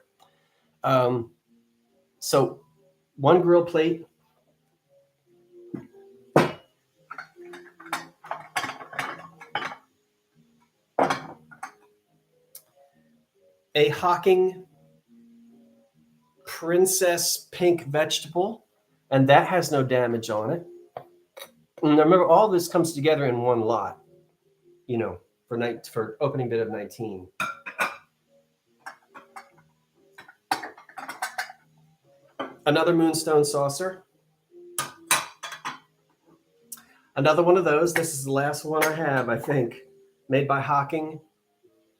So one grill plate. A Hocking Princess Pink Vegetable, and that has no damage on it. And remember, all this comes together in one lot, for opening bid of 19. Another Moonstone saucer. Another one of those. This is the last one I have, I think. Made by Hocking.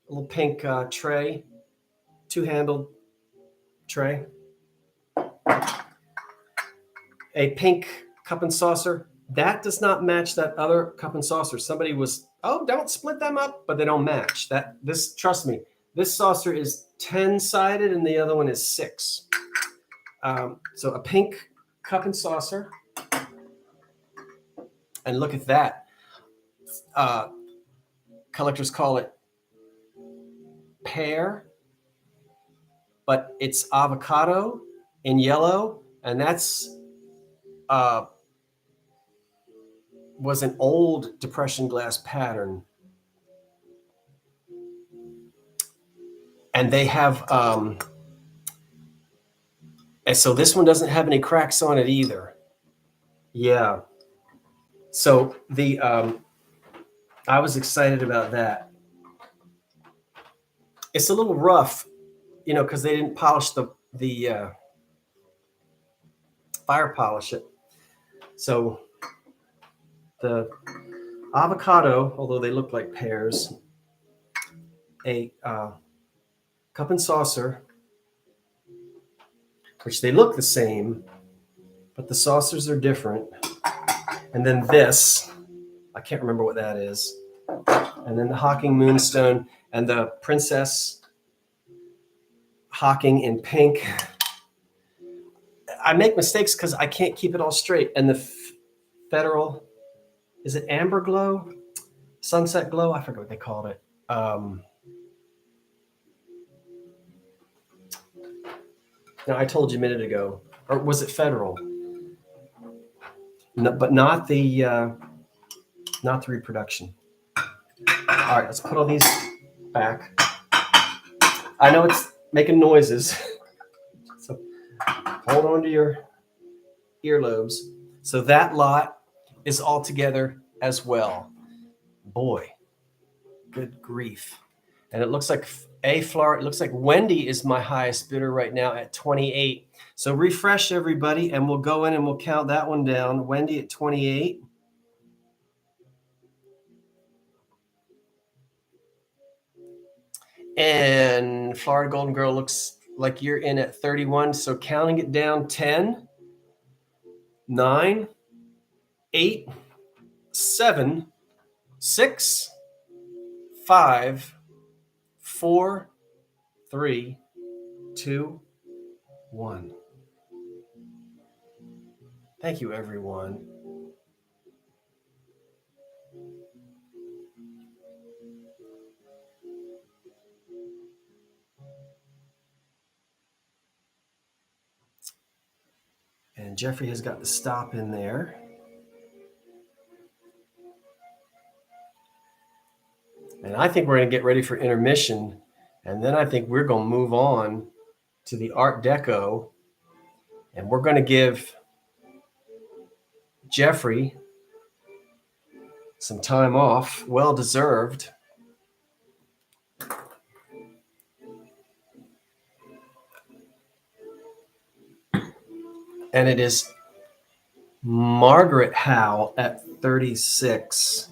A little pink tray. 2-handled tray. A pink cup and saucer. That does not match that other cup and saucer. Somebody was, don't split them up, but they don't match. Trust me, This saucer is 10-sided and the other one is 6. So a pink cup and saucer. And look at that. Collectors call it pear, but it's avocado in yellow, and that's was an old Depression glass pattern. And they have, and so this one doesn't have any cracks on it either. Yeah. So the, I was excited about that. It's a little rough, you know, because they didn't polish the fire polish it. So the avocado, although they look like pears, a cup and saucer, which they look the same, but the saucers are different. And then this, I can't remember what that is. And then the Hawking Moonstone and the Princess Hawking in pink. I make mistakes because I can't keep it all straight. And the Federal, is it Amber Glow? Sunset Glow? I forget what they called it. No, I told you a minute ago. Or was it Federal? No, but not the reproduction. All right, let's put all these back. I know it's making noises, so hold on to your earlobes. So that lot is all together as well. Boy, good grief. And it looks like it looks like Wendy is my highest bidder right now at 28. So refresh everybody and we'll go in and we'll count that one down. Wendy at 28. And Florida Golden Girl looks like you're in at 31. So counting it down, 10, 9, 8, 7, 6, 5, 4, 3, 2, 1. Thank you, everyone. And Jeffrey has got the stop in there. And I think we're going to get ready for intermission. And then I think we're going to move on to the Art Deco. And we're going to give Jeffrey some time off, well deserved. And it is Margaret Howe at 36.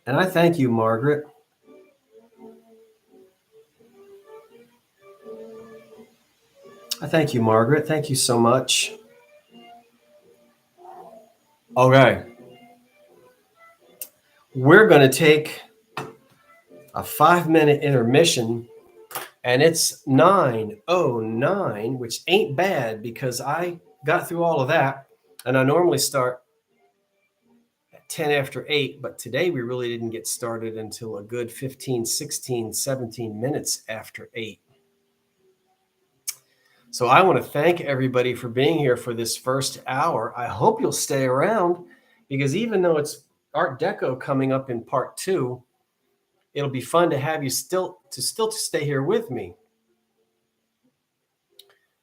And I thank you, Margaret. I thank you, Margaret. Thank you so much. Okay. We're going to take a 5-minute intermission, and it's 9:09, which ain't bad because I got through all of that, and I normally start at 10 after 8, but today we really didn't get started until a good 15, 16, 17 minutes after 8. So I want to thank everybody for being here for this first hour. I hope you'll stay around because even though it's Art Deco coming up in part 2, it'll be fun to have you still to stay here with me.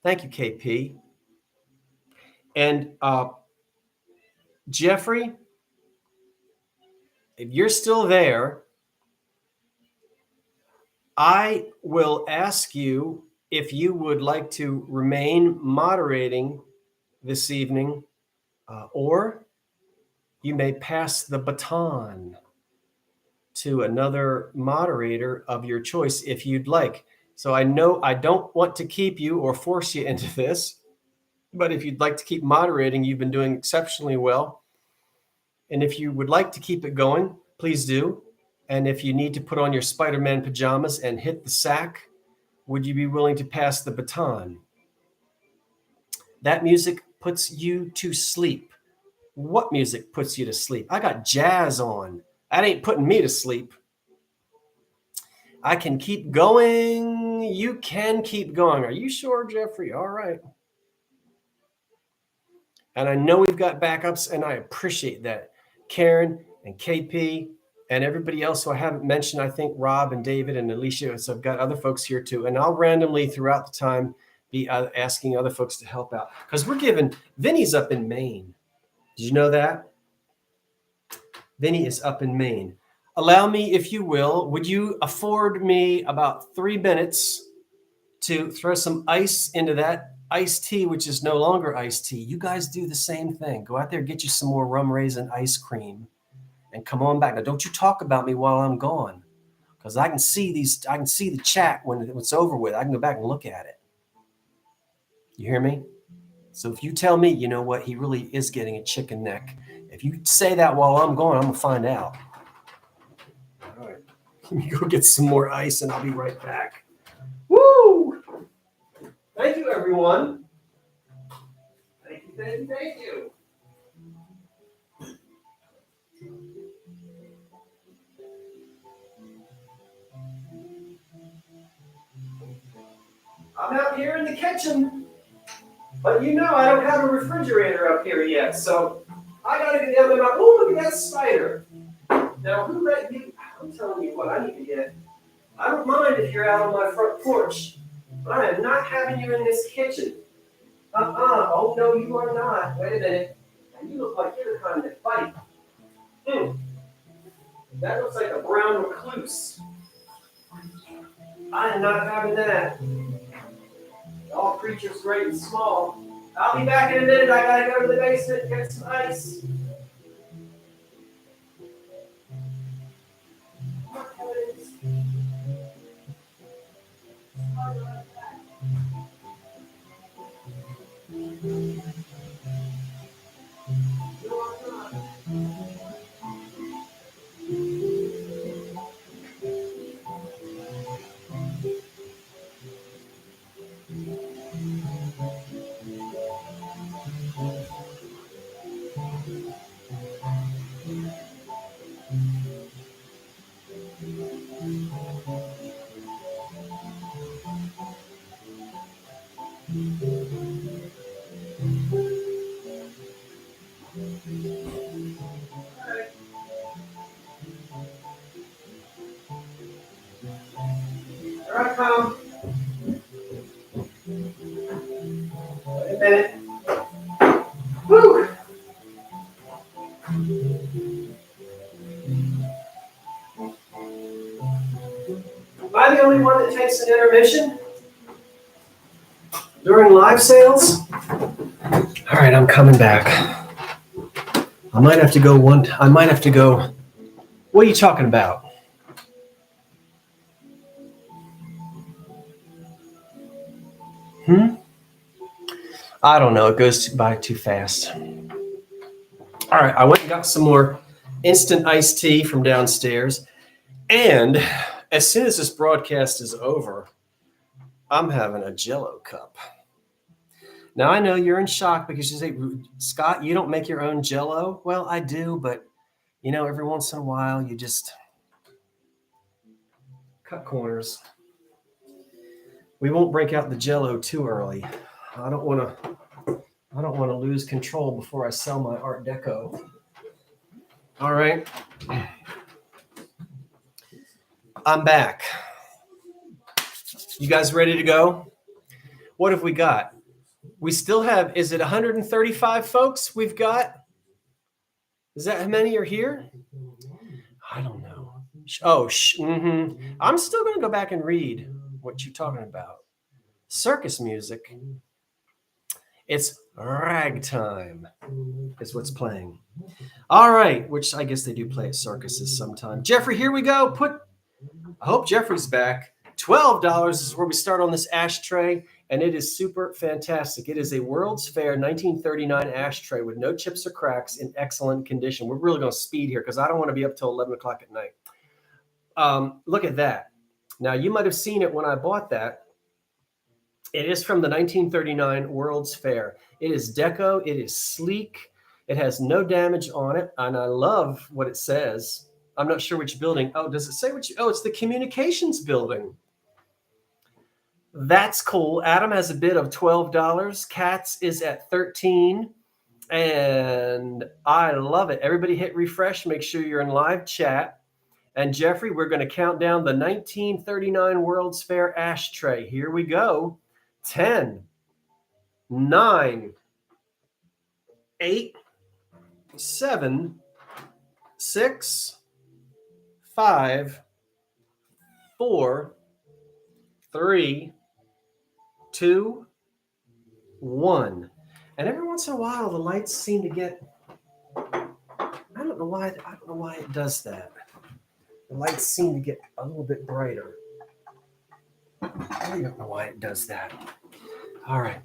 Thank you, KP. And Jeffrey, if you're still there, I will ask you if you would like to remain moderating this evening, or you may pass the baton to another moderator of your choice if you'd like. So I know I don't want to keep you or force you into this, but if you'd like to keep moderating, you've been doing exceptionally well. And if you would like to keep it going, please do. And if you need to put on your Spider-Man pajamas and hit the sack, would you be willing to pass the baton? That music puts you to sleep. What music puts you to sleep? I got jazz on. That ain't putting me to sleep. I can keep going. You can keep going. Are you sure, Jeffrey? All right. And I know we've got backups, and I appreciate that. Karen and KP and everybody else who I haven't mentioned, I think Rob and David and Alicia. So I've got other folks here too. And I'll randomly throughout the time be asking other folks to help out. Because we're giving, Vinny's up in Maine. Did you know that? Vinny is up in Maine. Allow me, if you will, would you afford me about 3 minutes to throw some ice into that iced tea, which is no longer iced tea? You guys do the same thing. Go out there, get you some more rum raisin ice cream, and come on back. Now, don't you talk about me while I'm gone, because I can see the chat when it's over with. I can go back and look at it. You hear me? So if you tell me, you know what, he really is getting a chicken neck. If you say that while I'm gone, I'm gonna find out. All right, let me go get some more ice, and I'll be right back. Woo! Thank you, everyone. Thank you, thank you, thank you. I'm out here in the kitchen, but you know I don't have a refrigerator up here yet, so I gotta get down to my, oh, look at that spider. Now, who let you, I'm telling you what, I need to get, I don't mind if you're out on my front porch, but I am not having you in this kitchen. Oh no, you are not. Wait a minute. And you look like you're the kind that fight. That looks like a brown recluse. I am not having that. All creatures great and small. I'll be back in a minute. I gotta go to the basement and get some ice. Here I come. Wait a minute. Woo! Am I the only one that takes an intermission during live sales? All right, I'm coming back. I might have to go What are you talking about? I don't know. It goes by too fast. All right, I went and got some more instant iced tea from downstairs. And as soon as this broadcast is over, I'm having a Jell-O cup. Now, I know you're in shock because you say, Scott, you don't make your own Jell-O? Well, I do, but, you know, every once in a while, you just cut corners. We won't break out the Jell-O too early. I don't want to lose control before I sell my Art Deco. All right. I'm back. You guys ready to go? What have we got? We still have, is it 135 folks we've got? Is that how many are here? I don't know. I'm still going to go back and read what you're talking about. Circus music. It's ragtime is what's playing. All right, which I guess they do play at circuses sometime. Jeffrey, here we go. I hope Jeffrey's back. $12 is where we start on this ashtray, and it is super fantastic. It is a World's Fair 1939 ashtray with no chips or cracks in excellent condition. We're really going to speed here because I don't want to be up till 11 o'clock at night. Look at that. Now, you might have seen it when I bought that. It is from the 1939 World's Fair. It is Deco. It is sleek. It has no damage on it. And I love what it says. I'm not sure which building. Oh, does it say which? Oh, it's the communications building. That's cool. Adam has a bid of $12. Katz is at $13. And I love it. Everybody hit refresh. Make sure you're in live chat. And Jeffrey, we're going to count down the 1939 World's Fair ashtray. Here we go. 10, 9, 8, 7, 6, 5, 4, 3, 2, 1. And every once in a while, the lights seem to get. I don't know why it does that. The lights seem to get a little bit brighter. I don't know why it does that. All right.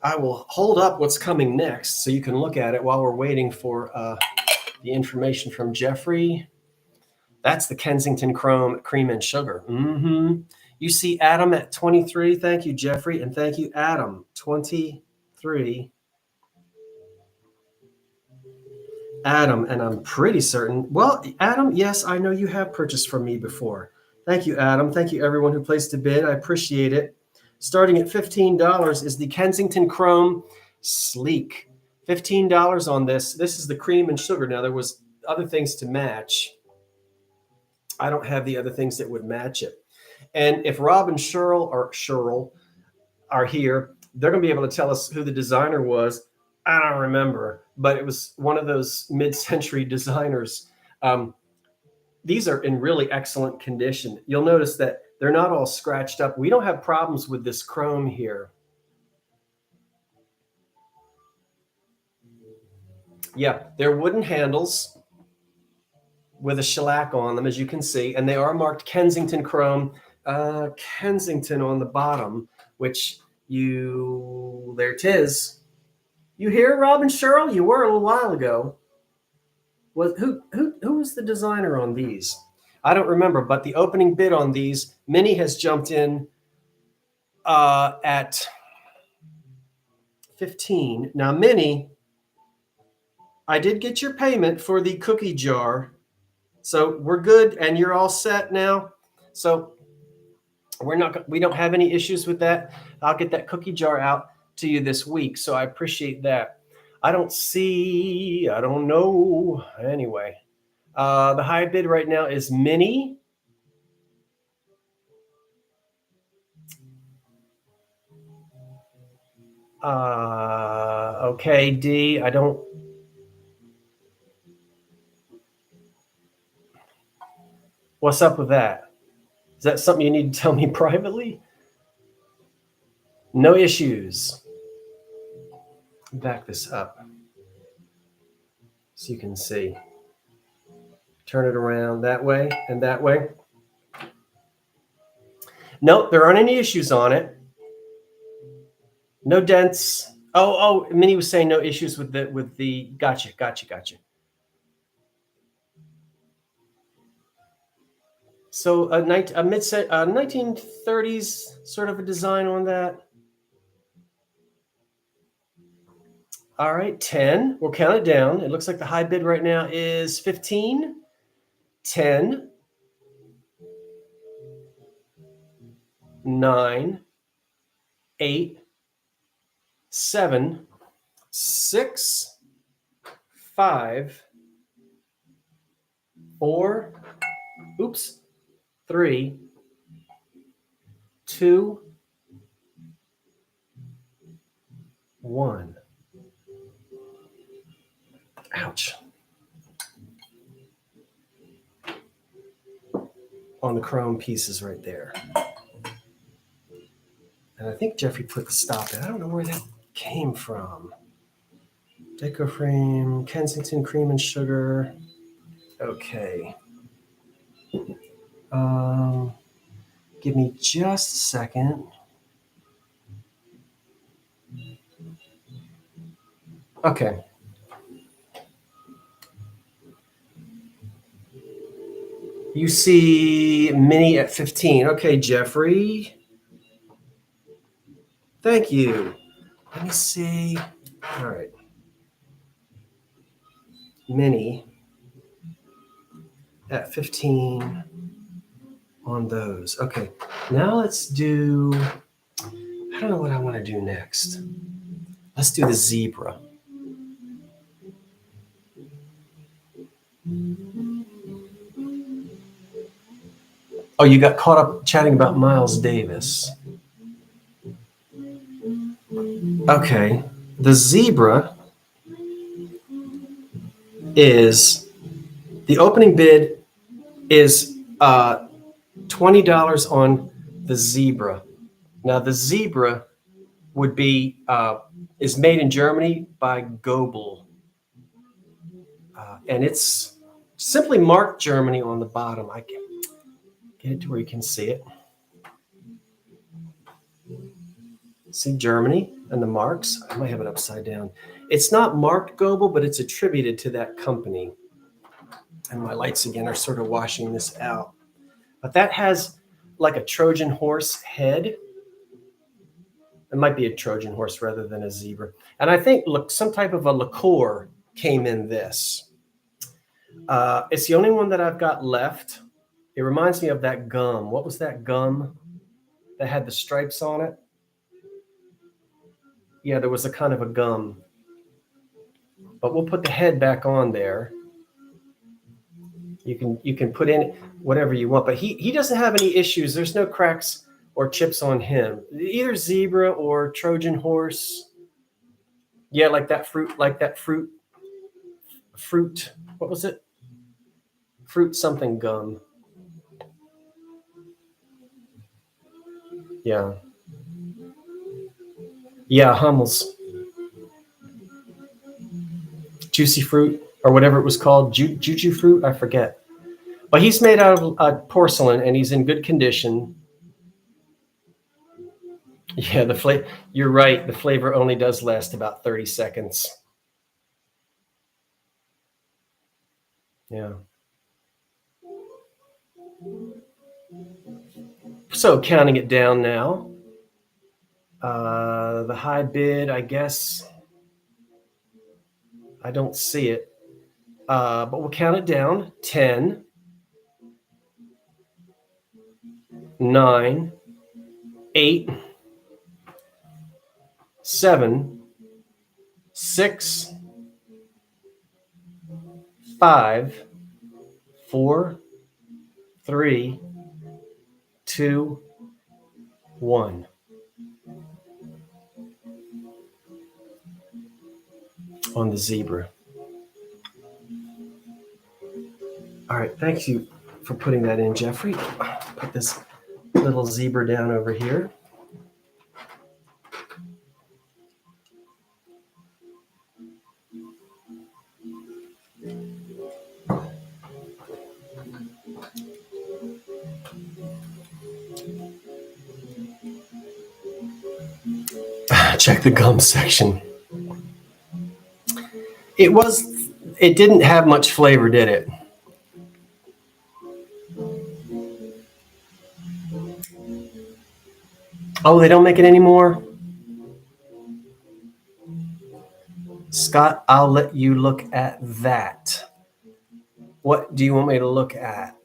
I will hold up what's coming next so you can look at it while we're waiting for the information from Jeffrey. That's the Kensington Chrome Cream and Sugar. You see Adam at 23. Thank you, Jeffrey. And thank you, Adam. 23. Adam, and I'm pretty certain. Well, Adam, yes, I know you have purchased from me before. Thank you, Adam. Thank you, everyone who placed a bid. I appreciate it. Starting at $15 is the Kensington Chrome Sleek. $15 on this. This is the cream and sugar. Now, there was other things to match. I don't have the other things that would match it. And if Rob and Cheryl are here, they're going to be able to tell us who the designer was. I don't remember, but it was one of those mid-century designers. These are in really excellent condition. You'll notice that they're not all scratched up. We don't have problems with this chrome here. Yeah, they're wooden handles with a shellac on them, as you can see, and they are marked Kensington Chrome, Kensington on the bottom, which there it is. You hear, Robin Cheryl? You were a little while ago. Who was the designer on these? I don't remember, but the opening bid on these, Minnie has jumped in at 15. Now, Minnie, I did get your payment for the cookie jar, so we're good, and you're all set now. So we don't have any issues with that. I'll get that cookie jar out to you this week, so I appreciate that. I don't know. Anyway, the high bid right now is Minnie. Okay, D, I don't. What's up with that? Is that something you need to tell me privately? No issues. Back this up so you can see. Turn it around that way and that way. Nope, there aren't any issues on it. No dents. Oh, Minnie was saying no issues with the. Gotcha. So a 1930s sort of a design on that. All right, 10. We'll count it down. It looks like the high bid right now is 15, 10, 9, 8, 7, 6, 5, 4, 3, 2, 1. Ouch. On the chrome pieces right there. And I think Jeffrey put the stop in. I don't know where that came from. Deco frame, Kensington Cream and Sugar. Okay. Give me just a second. Okay. You see mini at 15. Okay, Jeffrey. Thank you. Let me see. All right. Mini at 15 on those. Okay. Now let's do, I don't know what I want to do next. Let's do the zebra. Oh, you got caught up chatting about Miles Davis. Okay. The zebra is, the opening bid is $20 on the zebra. Now the zebra would be is made in Germany by Goebel, and it's simply marked Germany on the bottom. I can get it to where you can see it. See Germany and the marks. I might have it upside down. It's not marked Goebel, but it's attributed to that company. And my lights again are sort of washing this out. But that has like a Trojan horse head. It might be a Trojan horse rather than a zebra. And I think, look, some type of a liqueur came in this. It's the only one that I've got left. It reminds me of that gum. What was that gum that had the stripes on it? Yeah, there was a kind of a gum. But we'll put the head back on there. You can put in whatever you want, but he doesn't have any issues. There's no cracks or chips on him. Either zebra or Trojan horse. Yeah, like that fruit. What was it? Fruit something gum. Yeah. Yeah, Hummels. Juicy fruit or whatever it was called. Juju fruit. I forget. But he's made out of porcelain and he's in good condition. Yeah, the flavor. You're right. The flavor only does last about 30 seconds. Yeah. So counting it down now. The high bid, I guess. I don't see it. But we'll count it down. 10, 9, 8, 7, 6, 5, 4, 3, 2, 1. On the zebra. All right, thank you for putting that in, Jeffrey. Put this little zebra down over here. Check the gum section. It didn't have much flavor, did it? Oh, they don't make it anymore? Scott, I'll let you look at that. What do you want me to look at?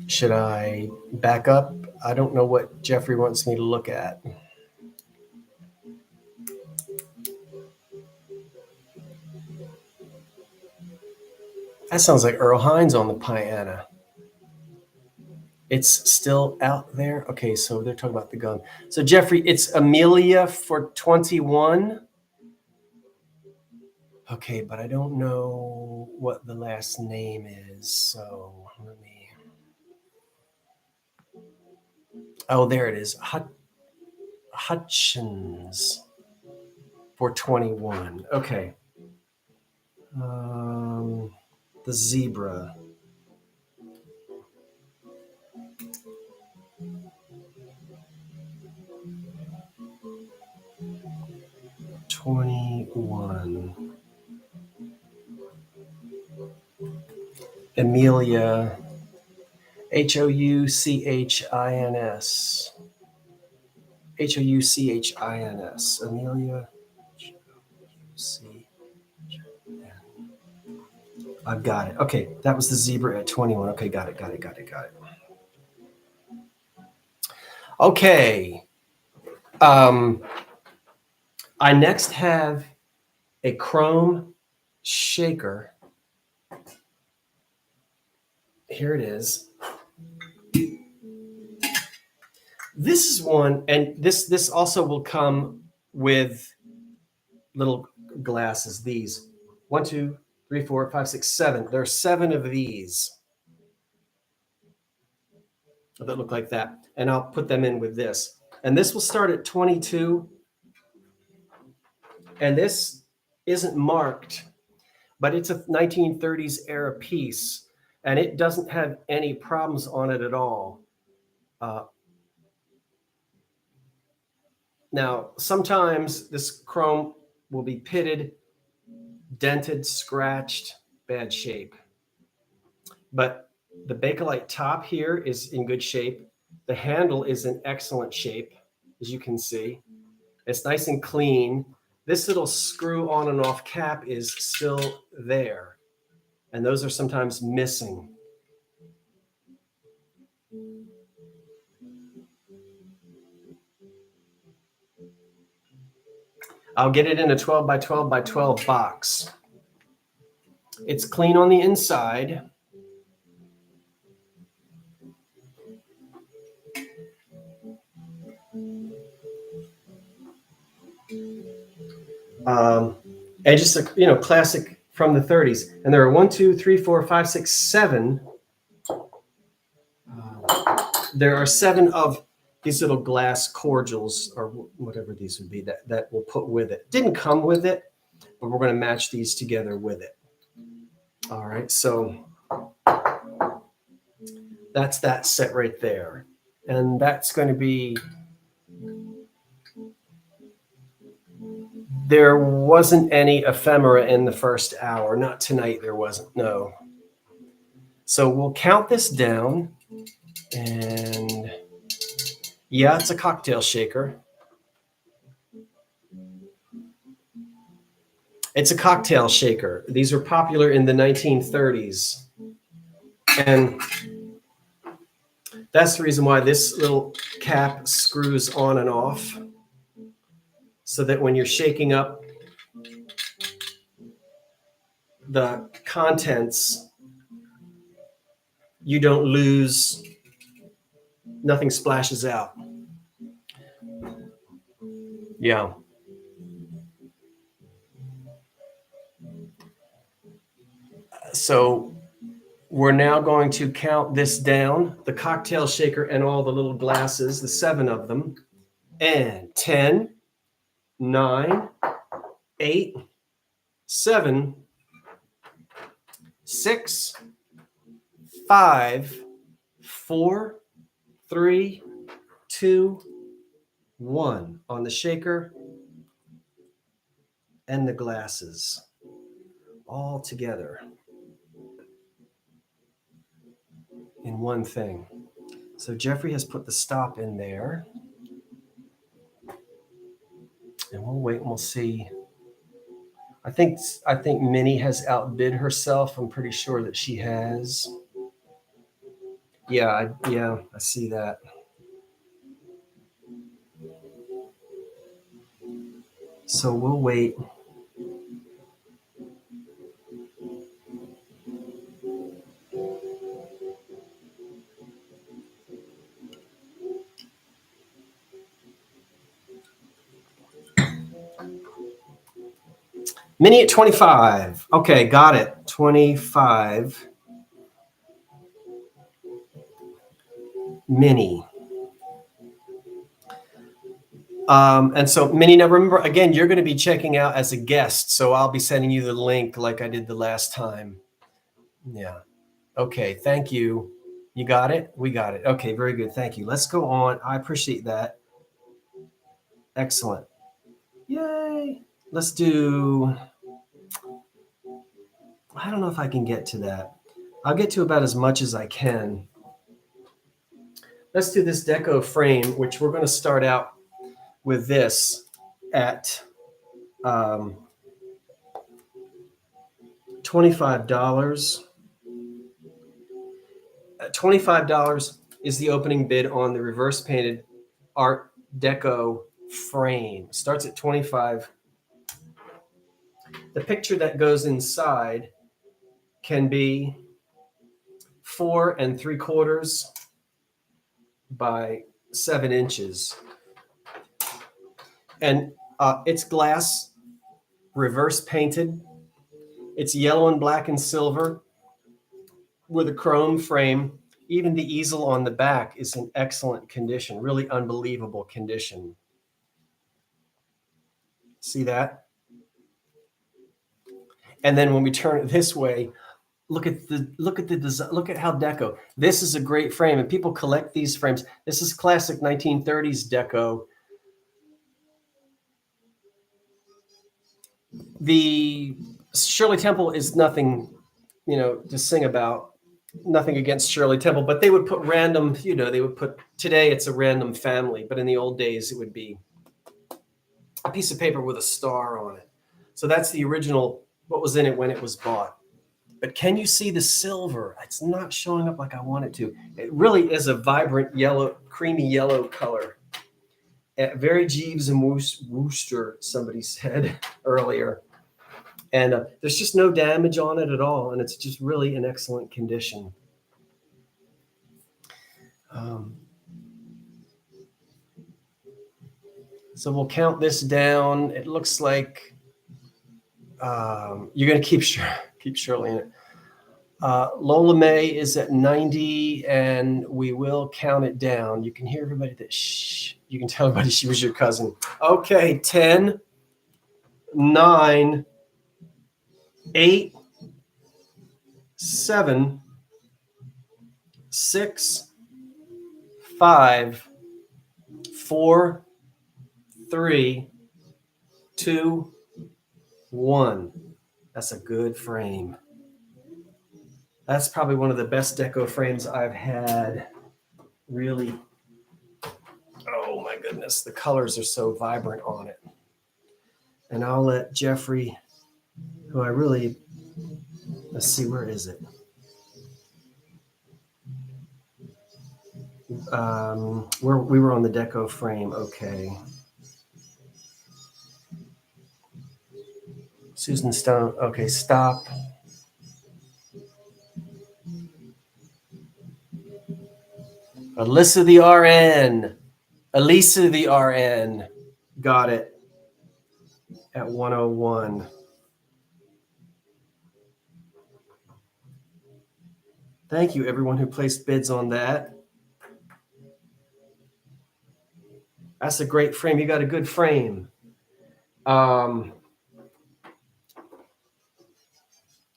Should I back up? I don't know what Jeffrey wants me to look at. That sounds like Earl Hines on the piano. It's still out there. Okay, so they're talking about the gun. So Jeffrey, it's Amelia for 21. Okay, but I don't know what the last name is. So let me. Oh, there it is. Hutchins for 21. Okay. The zebra. 21. Amelia, Houchins. Houchins. Amelia. I've got it. Okay, that was the zebra at 21. Okay, got it. Okay. I next have a chrome shaker. Here it is. This is one, and this also will come with little glasses. These 1, 2, 3, 4, 5, 6, 7. There are 7 of these that look like that, and I'll put them in with this. And this will start at 22. And this isn't marked, but it's a 1930s era piece, and it doesn't have any problems on it at all. Now, sometimes this chrome will be pitted, dented, scratched, bad shape. But the Bakelite top here is in good shape. The handle is in excellent shape, as you can see. It's nice and clean. This little screw on and off cap is still there, and those are sometimes missing. I'll get it in a 12 by 12 by 12 box. It's clean on the inside. And just a classic from the 30s. And there are 1, 2, 3, 4, 5, 6, 7. There are 7 of these little glass cordials, or whatever these would be, that we'll put with it. Didn't come with it, but we're going to match these together with it. All right, so that's that set right there. And that's going to be, there wasn't any ephemera in the first hour. Not tonight, there wasn't, no. So we'll count this down, and yeah, it's a cocktail shaker. It's a cocktail shaker. These were popular in the 1930s. And that's the reason why this little cap screws on and off, so that when you're shaking up the contents, you don't lose, nothing splashes out. Yeah. So we're now going to count this down, the cocktail shaker and all the little glasses, the 7 of them, and 10, 9, 8, 7, 6, 5, 4, 3, 2, 1 on the shaker and the glasses all together in one thing. So Jeffrey has put the stop in there, and we'll wait and we'll see. I think Minnie has outbid herself. I'm pretty sure that she has. Yeah, I see that. So we'll wait. Minnie at 25. Okay, got it. 25. Minnie. And so, Minnie, now remember, again, you're going to be checking out as a guest, so I'll be sending you the link like I did the last time. Yeah. Okay, thank you. You got it? We got it. Okay, very good. Thank you. Let's go on. I appreciate that. Excellent. Yay. let's do, I don't know if I can get to that. I'll get to about as much as I can. Let's do this Deco frame, which we're going to start out with this at $25. $25 is the opening bid on the reverse painted Art Deco frame. Starts at $25. The picture that goes inside can be 4 3/4 by 7 inches. And it's glass, reverse painted. It's yellow and black and silver with a chrome frame. Even the easel on the back is in excellent condition, really unbelievable condition. See that? And then when we turn it this way, look at the design. Look at how Deco. This is a great frame, and people collect these frames. This is classic 1930s Deco. The Shirley Temple is nothing, to sing about. Nothing against Shirley Temple, but they would put random, they would put, today it's a random family, but in the old days it would be a piece of paper with a star on it. So that's the original, what was in it when it was bought. But can you see the silver? It's not showing up like I want it to. It really is a vibrant yellow, creamy yellow color. Very Jeeves and Wooster, somebody said earlier. And there's just no damage on it at all. And it's just really in excellent condition. So we'll count this down. It looks like you're going to keep Shirley in it. Lola May is at 90, and we will count it down. You can hear everybody that shh. You can tell everybody she was your cousin. Okay, 10, 9, 8, 7, 6, 5, 4, 3, 2, 1. That's a good frame. That's probably one of the best Deco frames I've had. Really. Oh my goodness, the colors are so vibrant on it. And I'll let Jeffrey, who I really, let's see, where is it? We were on the Deco frame. Okay. Susan Stone. Okay, stop. Alyssa the RN. Elisa the RN. Got it. At 101. Thank you, everyone who placed bids on that. That's a great frame. You got a good frame.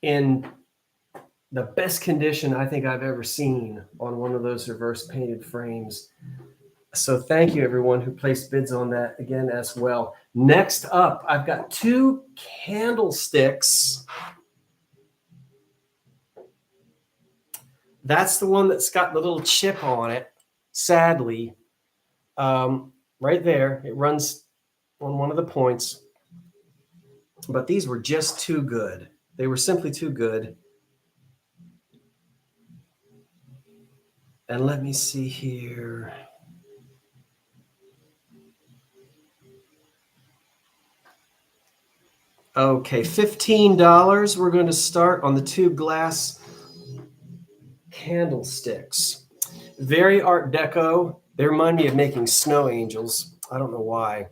In the best condition I think I've ever seen on one of those reverse painted frames. So thank you, everyone who placed bids on that again as well. Next up, I've got 2 candlesticks. That's the one that's got the little chip on it, sadly. Right there, it runs on one of the points. But these were just too good. They were simply too good. And let me see here. Okay, $15. We're going to start on the 2 glass candlesticks. Very Art Deco. They remind me of making snow angels. I don't know why.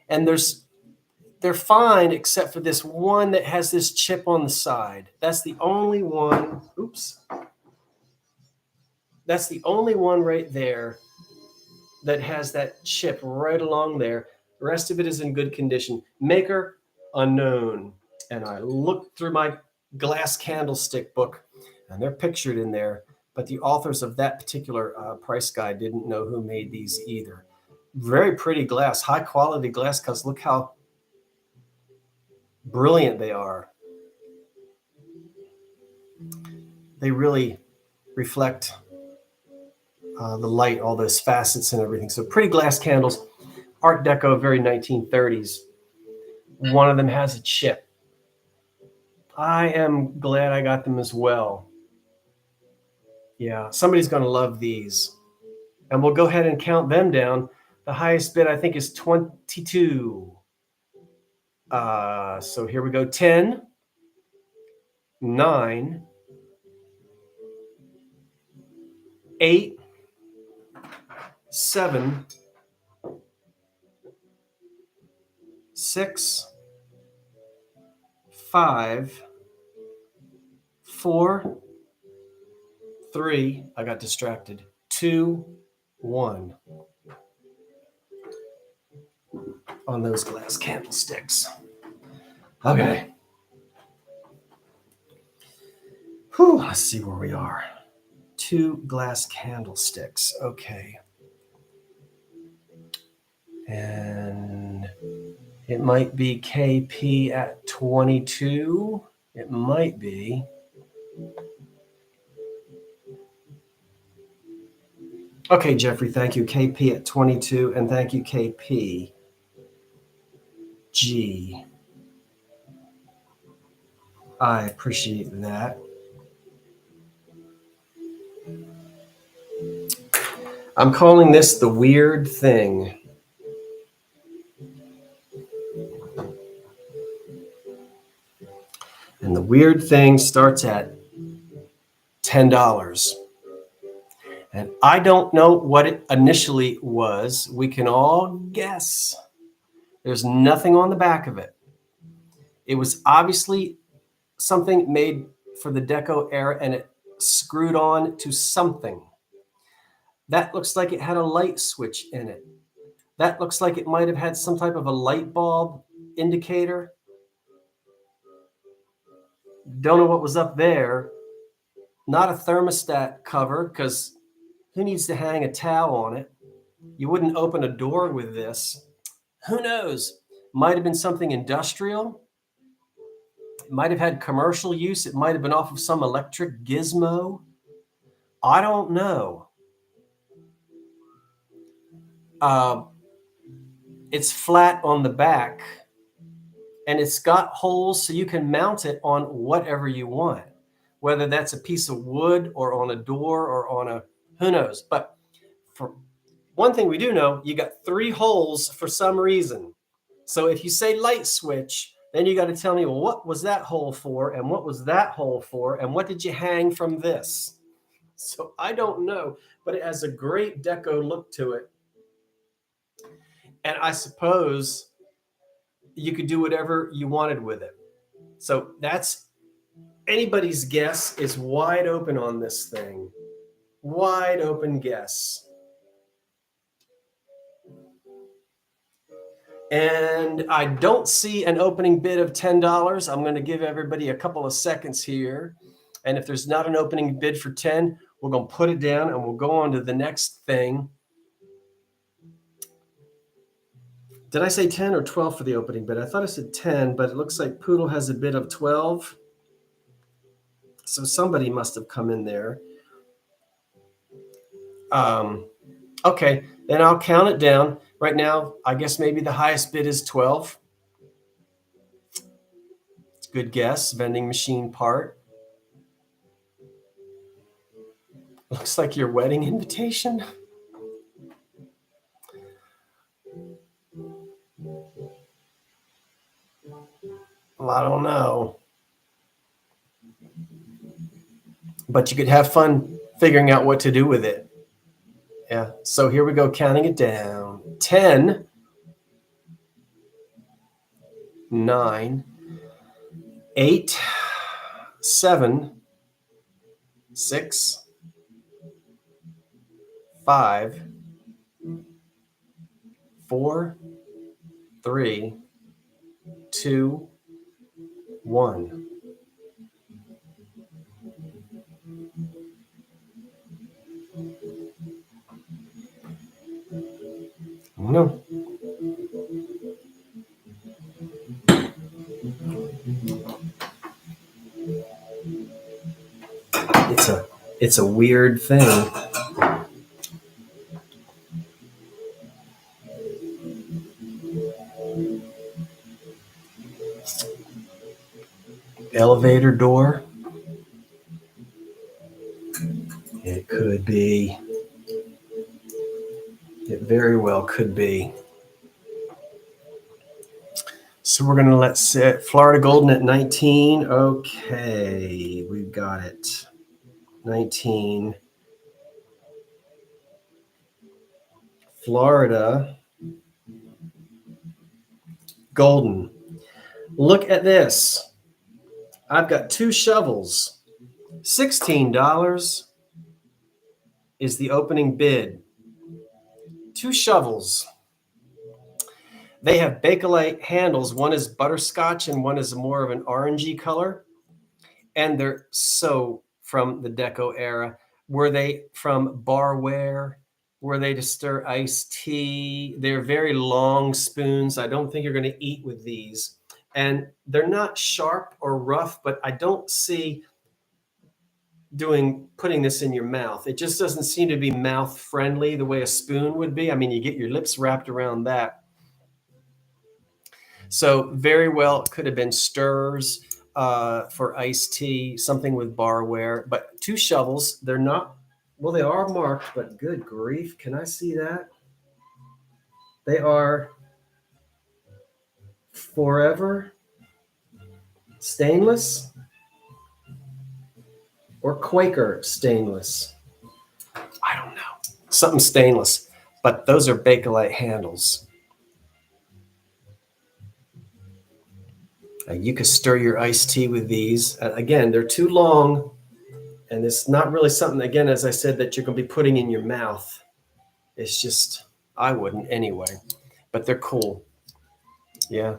And they're fine except for this one that has this chip on the side. That's the only one. Oops. That's the only one right there that has that chip right along there. The rest of it is in good condition. Maker, unknown. And I looked through my glass candlestick book, and they're pictured in there. But the authors of that particular price guide didn't know who made these either. Very pretty glass, high quality glass, because look how brilliant they are. They really reflect the light, all those facets and everything. So pretty glass candles, Art Deco, very 1930s. One of them has a chip. I am glad I got them as well. Yeah, somebody's going to love these. And we'll go ahead and count them down. The highest bid, I think, is 22. So here we go. 10, 9, 8, 7, 6, 5, 4, 3. I got distracted. 2, 1. On those glass candlesticks. Okay. Whew, let's see where we are. 2 glass candlesticks. Okay. And it might be KP at 22. It might be. Okay, Jeffrey, thank you. KP at 22, and thank you, KP. G. I appreciate that. I'm calling this the weird thing. And the weird thing starts at $10. And I don't know what it initially was. We can all guess. There's nothing on the back of it. It was obviously something made for the Deco era, and it screwed on to something. That looks like it had a light switch in it. That looks like it might have had some type of a light bulb indicator. Don't know what was up there. Not a thermostat cover, because who needs to hang a towel on it? You wouldn't open a door with this. Who knows? Might have been something industrial. It might have had commercial use. It might have been off of some electric gizmo. I don't know. It's flat on the back, and it's got holes so you can mount it on whatever you want, whether that's a piece of wood or on a door or on a, who knows. But for one thing we do know, you got 3 holes for some reason. So if you say light switch, then you got to tell me, well, what was that hole for? And what was that hole for? And what did you hang from this? So I don't know, but it has a great Deco look to it. And I suppose you could do whatever you wanted with it. So that's anybody's guess. Is wide open on this thing. Wide open guess. And I don't see an opening bid of $10. I'm going to give everybody a couple of seconds here. And if there's not an opening bid for 10, we're going to put it down and we'll go on to the next thing. Did I say 10 or 12 for the opening bid? I thought I said 10, but it looks like Poodle has a bid of 12. So somebody must have come in there. Okay, then I'll count it down. Right now, I guess maybe the highest bid is 12. It's a good guess. Vending machine part. Looks like your wedding invitation. Well, I don't know. But you could have fun figuring out what to do with it. Yeah, so here we go, counting it down. 10, 9, 8, 7, 6, 5, 4, 3, 2, 1. No. It's a weird thing. Elevator door. It could be. It very well could be. So we're going to let sit. Florida Golden at 19. Okay, we've got it. 19. Florida Golden. Look at this. I've got 2 shovels. $16 is the opening bid. 2 shovels. They have Bakelite handles. One is butterscotch and one is more of an orangey color. And they're so from the Deco era. Were they from Barware? Were they to stir iced tea? They're very long spoons. I don't think you're going to eat with these. And they're not sharp or rough, but I don't see putting this in your mouth. It just doesn't seem to be mouth friendly the way a spoon would be. I mean, you get your lips wrapped around that. So very well, it could have been stirrers for iced tea, something with barware, but 2 shovels. They're not, well, they are marked, but good grief. Can I see that? They are Forever stainless or Quaker stainless. I don't know. Something stainless, but those are Bakelite handles. You could stir your iced tea with these. Again, they're too long, and it's not really something, again, as I said, that you're going to be putting in your mouth. It's just, I wouldn't anyway, but they're cool. Yeah.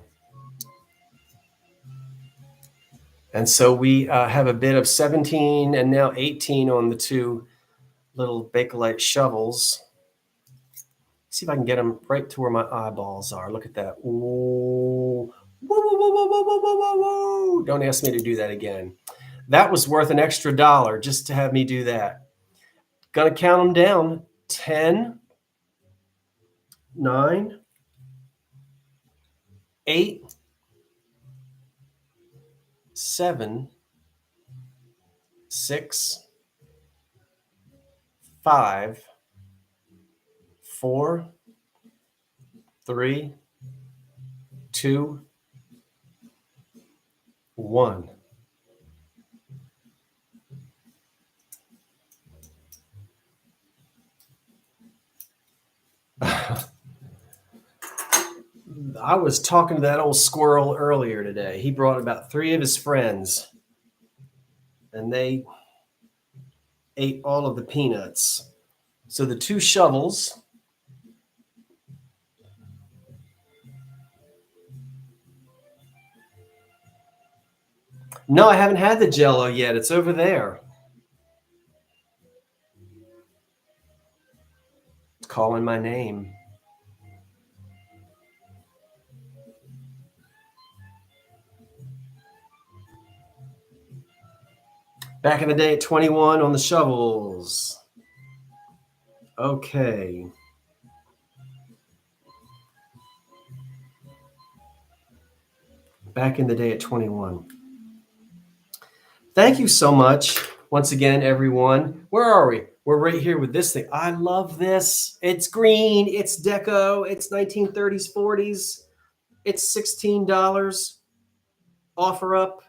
And so we have a bid of 17 and now 18 on the 2 little Bakelite shovels. See if I can get them right to where my eyeballs are. Look at that. Whoa. Whoa, whoa, whoa, whoa, whoa, whoa, whoa, whoa. Don't ask me to do that again. That was worth an extra $1 just to have me do that. Gonna count them down. 10, 9, 8, 7, 6, 5, 4, 3, 2, 1. I was talking to that old squirrel earlier today. He brought about 3 of his friends, and they ate all of the peanuts. So the 2 shovels. No, I haven't had the Jell-O yet. It's over there. It's calling my name. Back in the day at 21 on the shovels. Okay. Back in the day at 21. Thank you so much once again, everyone. Where are we? We're right here with this thing. I love this. It's green. It's Deco. It's 1930s, 40s. It's $16. Offer up.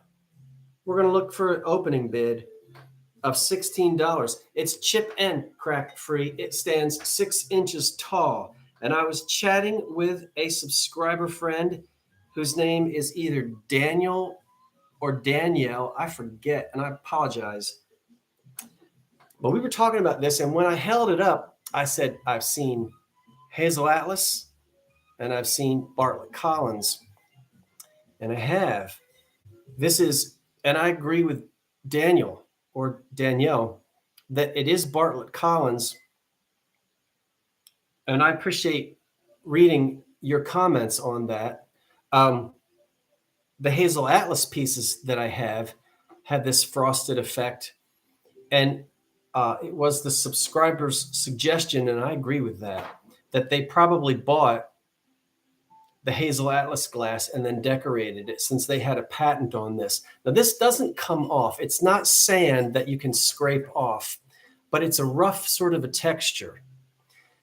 We're going to look for an opening bid of $16. It's chip and crack free. It stands 6 inches tall. And I was chatting with a subscriber friend whose name is either Daniel or Danielle. I forget, and I apologize. But we were talking about this, and when I held it up, I said, I've seen Hazel Atlas and I've seen Bartlett Collins. And I have. This is, and I agree with Daniel or Danielle that it is Bartlett Collins. And I appreciate reading your comments on that. The Hazel Atlas pieces that I have this frosted effect. And it was the subscriber's suggestion, and I agree with that they probably bought the Hazel Atlas glass and then decorated it, since they had a patent on this. Now, this doesn't come off. It's not sand that you can scrape off, but it's a rough sort of a texture.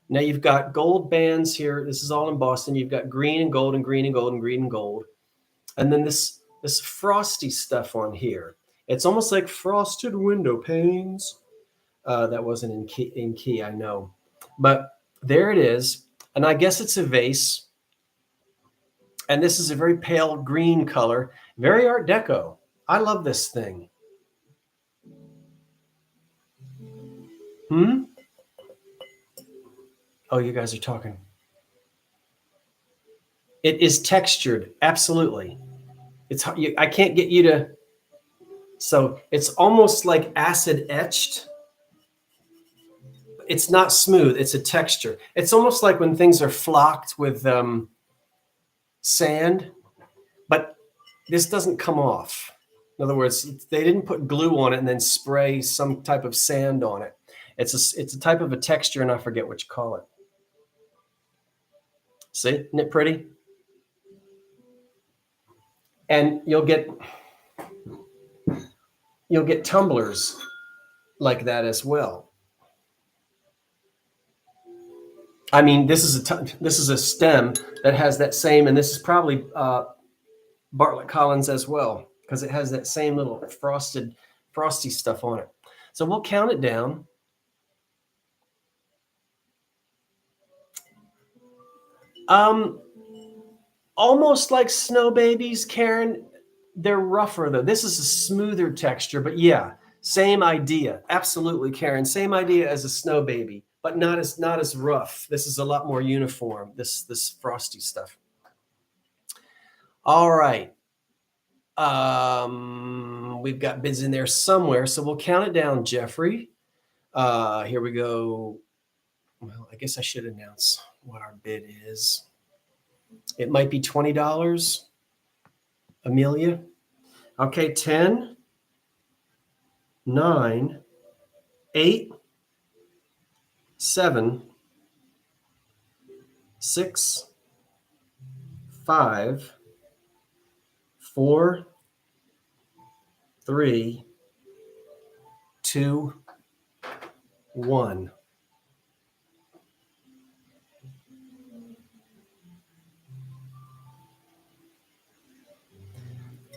Now you've got gold bands here. This is all in Boston. You've got green and gold and green and gold and green and gold. And then this frosty stuff on here. It's almost like frosted window panes. That wasn't in key, I know. But there it is. And I guess it's a vase. And this is a very pale green color. Very Art Deco. I love this thing. Oh, you guys are talking. It is textured, absolutely. I can't get you to. So it's almost like acid etched. It's not smooth. It's a texture. It's almost like when things are flocked with sand, but this doesn't come off. In other words, they didn't put glue on it and then spray some type of sand on it. It's a type of a texture, and I forget what you call it. See, isn't it pretty? And you'll get tumblers like that as well. I mean, this is a stem that has that same, and this is probably Bartlett Collins as well, because it has that same little frosty stuff on it. So we'll count it down. Almost like snow babies, Karen. They're rougher though. This is a smoother texture, but yeah, same idea. Absolutely, Karen. Same idea as a snow baby, but not as rough. This is a lot more uniform. This frosty stuff. All right. We've got bids in there somewhere, so we'll count it down, Jeffrey. Here we go. Well, I guess I should announce what our bid is. It might be $20. Amelia. Okay, 10, 9, 8, 7, 6, 5, 4, 3, 2, 1.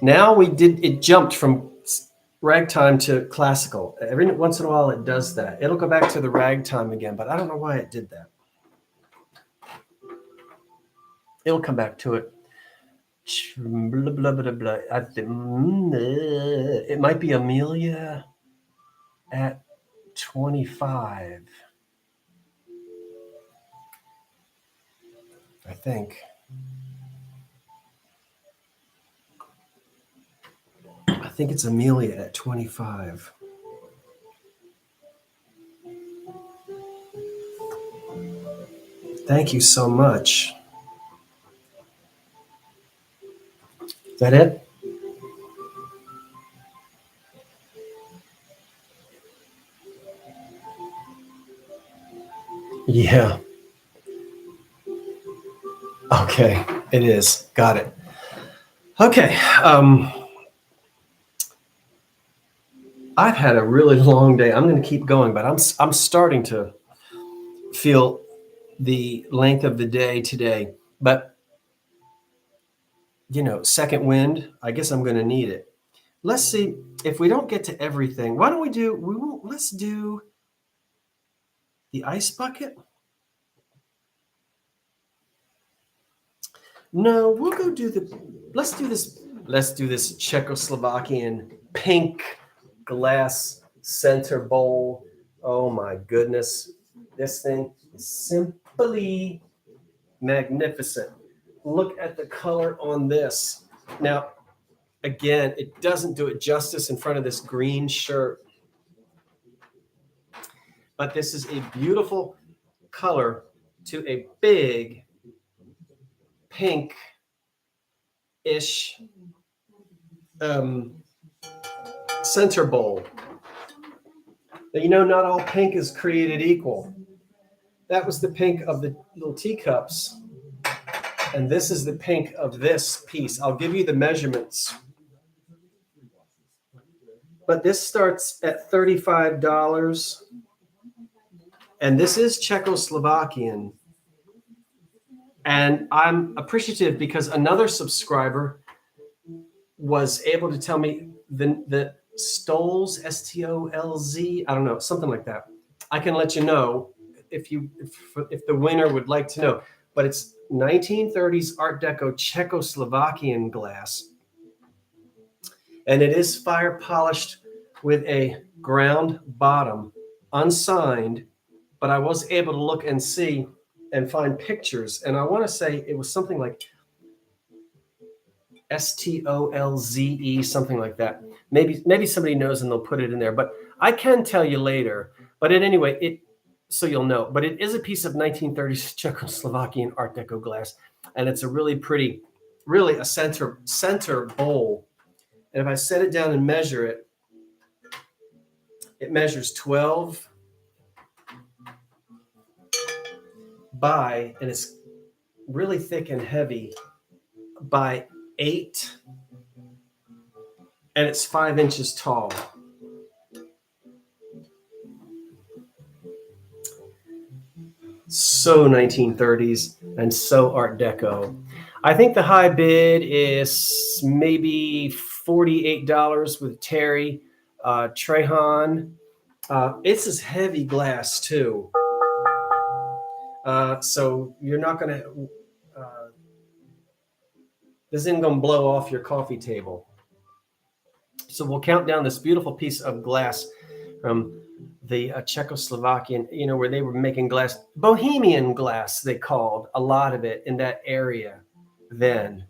Now it jumped from ragtime to classical. Every once in a while it does that. It'll go back to the ragtime again, but I don't know why it did that. It'll come back to it. Blah, blah, blah, blah. It might be Amelia at 25. I think. I think it's Amelia at 25. Thank you so much. Is that it? Yeah. Okay, it is. Got it. Okay. I've had a really long day. I'm going to keep going, but I'm starting to feel the length of the day today. But second wind. I guess I'm going to need it. Let's see if we don't get to everything. Why don't let's do the ice bucket. No, we'll go let's do this Czechoslovakian pink glass center bowl. Oh my goodness. This thing is simply magnificent. Look at the color on this. Now, again, it doesn't do it justice in front of this green shirt. But this is a beautiful color to a big pink-ish center bowl. Now, you know, not all pink is created equal. That was the pink of the little teacups. And this is the pink of this piece. I'll give you the measurements. But this starts at $35. And this is Czechoslovakian. And I'm appreciative because another subscriber was able to tell me the Stolz, Stolz, I don't know, something like that. I can let you know if the winner would like to know. But it's 1930s Art Deco Czechoslovakian glass. And it is fire polished with a ground bottom, unsigned, but I was able to look and see and find pictures. And I want to say it was something like Stolze, something like that. Maybe somebody knows and they'll put it in there, but I can tell you later. But at anyway, so you'll know. But it is a piece of 1930s Czechoslovakian Art Deco glass, and it's a really pretty, really a center bowl. And if I set it down and measure it, it measures 12 by, and it's really thick and heavy, by 8, and it's 5 inches tall. So 1930s and so Art Deco. I think the high bid is maybe $48 with Terry Trehan. It's this heavy glass too. So you're not going to, this isn't going to blow off your coffee table. So we'll count down this beautiful piece of glass from the Czechoslovakian, you know, where they were making glass, Bohemian glass, they called a lot of it in that area then.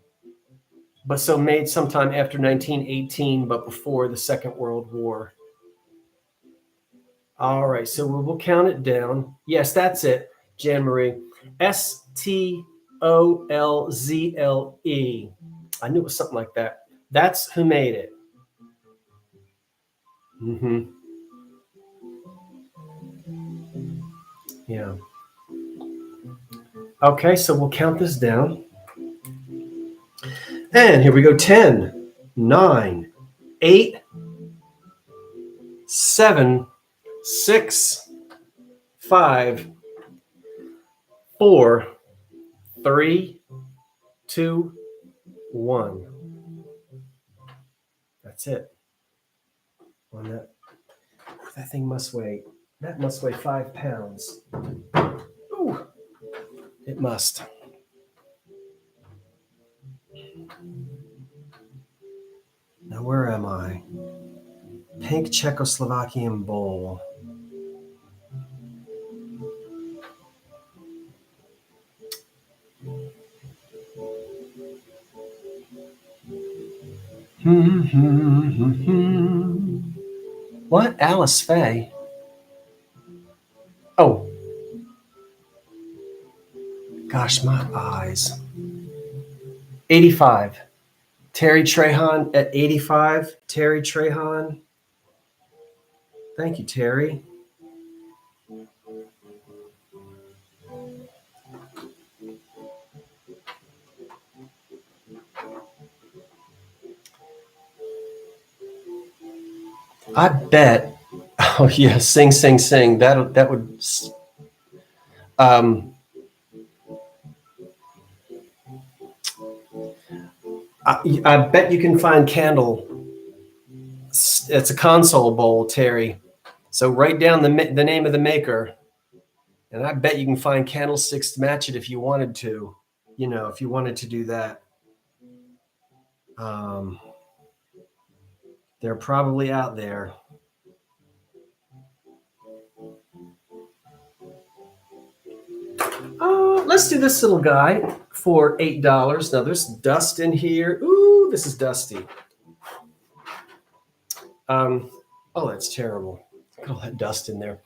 But so made sometime after 1918, but before the Second World War. All right, so we'll count it down. Yes, that's it, Jan Marie. Stolzle. I knew it was something like that. That's who made it. Mm-hmm. Yeah. Okay, so we'll count this down. And here we go. 10, 9, 8, 7, 6, 5, 4, 3, 2, 1. That's it. On that thing must weigh, that must weigh 5 pounds. Ooh, it must. Now, where am I? Pink Czechoslovakian bowl. What? Alice Faye? Oh. Gosh, my eyes. 85. Terry Trehan at 85. Terry Trehan. Thank you, Terry. I bet. Oh yeah, sing, sing, sing. That would. I bet you can find candle. It's a console bowl, Terry. So write down the name of the maker, and I bet you can find candlesticks to match it if you wanted to. You know, if you wanted to do that. They're probably out there. Let's do this little guy for $8. Now there's dust in here. Ooh, this is dusty. Oh, that's terrible. Look at all that dust in there.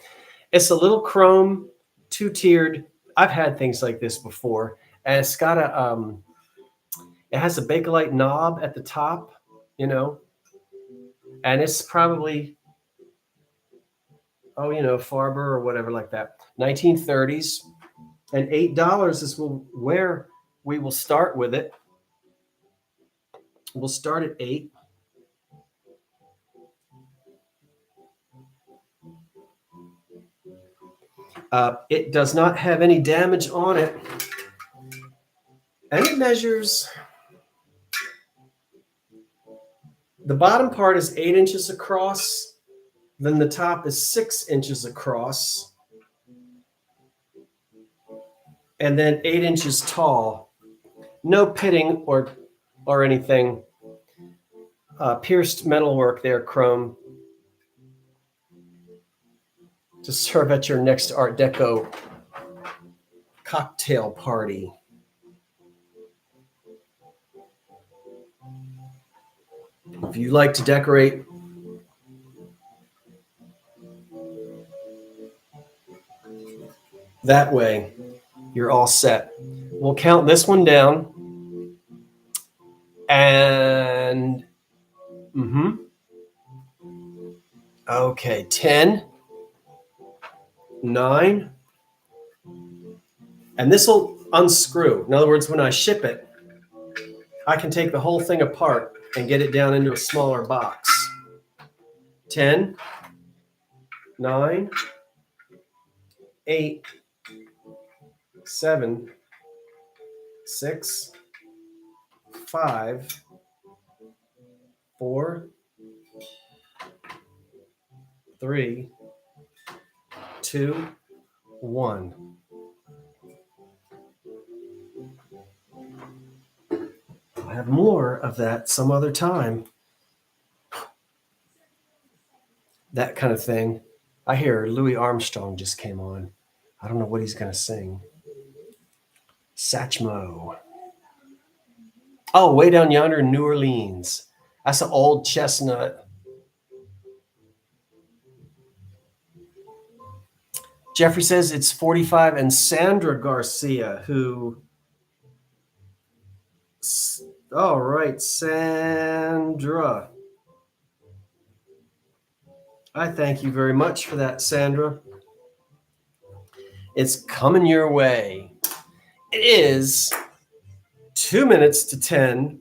It's a little chrome, 2-tiered. I've had things like this before, and it's got it has a Bakelite knob at the top, you know, and it's probably Oh, you know, Farber or whatever like that. 1930s. And $8 is where we will start with it. We'll start at 8. It does not have any damage on it. And it measures, the bottom part is 8 inches across. Then the top is 6 inches across. And then 8 inches tall. No pitting or anything. Pierced metalwork there, chrome. To serve at your next Art Deco cocktail party. If you like to decorate that way, you're all set. We'll count this one down. And, okay, 10, 9, and this will unscrew. In other words, when I ship it, I can take the whole thing apart and get it down into a smaller box. 10, 9, 8, 7, 6, 5, 4, 3, 2, 1. I'll have more of that some other time. That kind of thing. I hear Louis Armstrong just came on. I don't know what he's going to sing. Satchmo. Oh, way down yonder in New Orleans. That's an old chestnut. Jeffrey says it's 45, and Sandra Garcia, who... All right, Sandra. I thank you very much for that, Sandra. It's coming your way. It is 2 minutes to 10.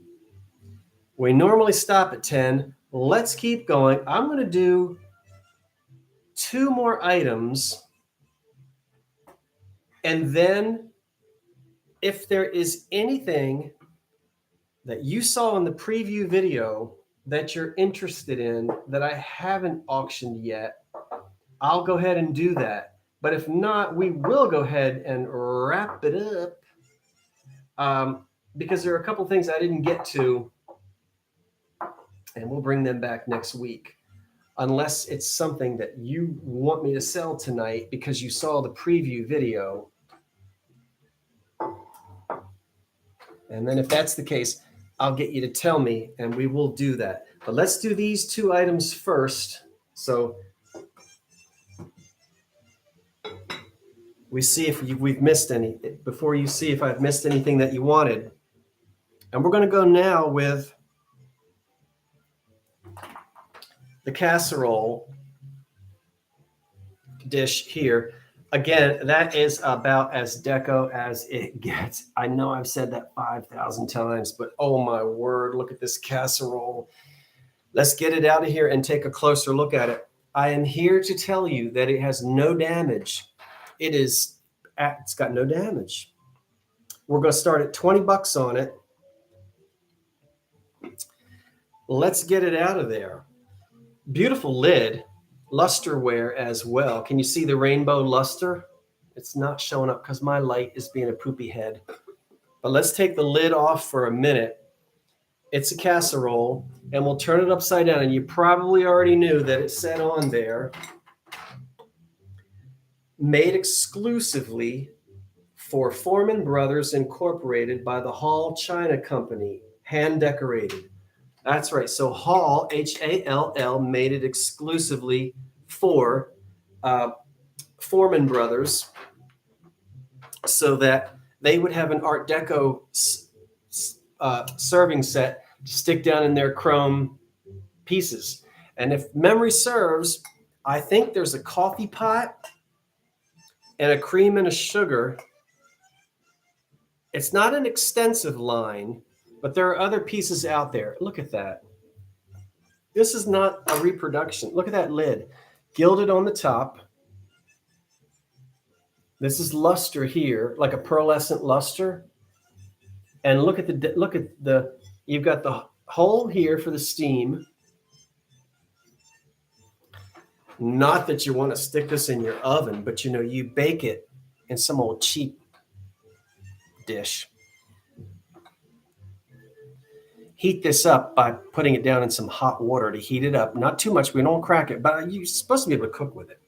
We normally stop at 10. Let's keep going. I'm going to do 2 more items. And then if there is anything that you saw in the preview video that you're interested in that I haven't auctioned yet, I'll go ahead and do that. But if not, we will go ahead and wrap it up because there are a couple things I didn't get to, and we'll bring them back next week. Unless it's something that you want me to sell tonight because you saw the preview video. And then if that's the case, I'll get you to tell me and we will do that. But let's do these 2 items first. So we see if we've missed any, before you see if I've missed anything that you wanted. And we're going to go now with the casserole dish here. Again, that is about as deco as it gets. I know I've said that 5,000 times, but oh my word, look at this casserole. Let's get it out of here and take a closer look at it. I am here to tell you that it has no damage. It's got no damage. We're going to start at 20 bucks on it. Let's get it out of there. Beautiful lid. Lusterware as well. Can you see the rainbow luster? It's not showing up because my light is being a poopy head. But let's take the lid off for a minute. It's a casserole, and we'll turn it upside down. And you probably already knew that it said on there, made exclusively for Foreman Brothers Incorporated by the Hall China Company, hand decorated. That's right. So Hall, Hall, made it exclusively for Foreman Brothers so that they would have an Art Deco serving set to stick down in their chrome pieces. And if memory serves, I think there's a coffee pot and a cream and a sugar. It's not an extensive line, but there are other pieces out there. Look at that. This is not a reproduction. Look at that lid. Gilded on the top. This is luster here, like a pearlescent luster. And look at the you've got the hole here for the steam. Not that you want to stick this in your oven, but you bake it in some old cheap dish. Heat this up by putting it down in some hot water to heat it up. Not too much. We don't crack it, but you're supposed to be able to cook with it.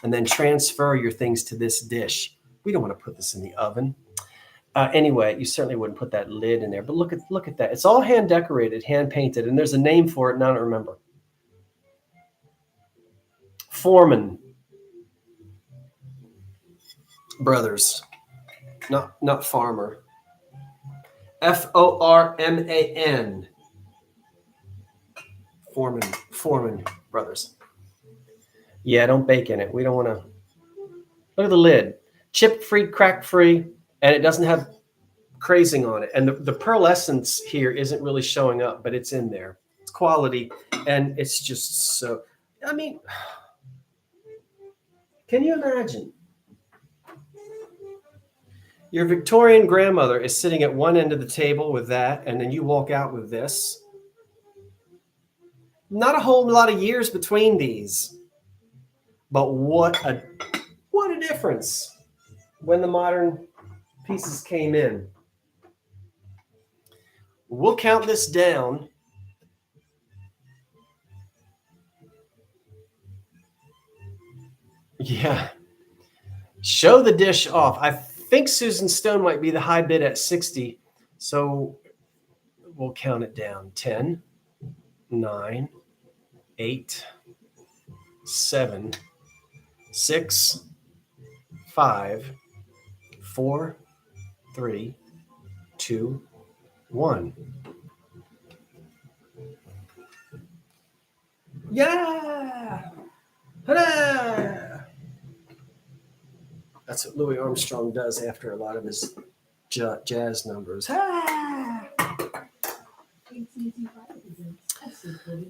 And then transfer your things to this dish. We don't want to put this in the oven. Anyway, you certainly wouldn't put that lid in there. But look at that. It's all hand decorated, hand painted, and there's a name for it, and I don't remember. Foreman Brothers, not Farmer. Forman. Foreman Brothers. Yeah, don't bake in it. We don't want to. Look at the lid. Chip free, crack free, and it doesn't have crazing on it. And the pearlescence here isn't really showing up, but it's in there. It's quality, and it's just so. I mean, can you imagine? Your Victorian grandmother is sitting at one end of the table with that, and then you walk out with this. Not a whole lot of years between these, but what a difference when the modern pieces came in. We'll count this down. Yeah. Show the dish off. I think Susan Stone might be the high bid at 60. So we'll count it down. 10, 9, 8, 7, 6, 5, 4, 3, 2, 1. Yeah! Ta-da! That's what Louis Armstrong does after a lot of his jazz numbers. Ah!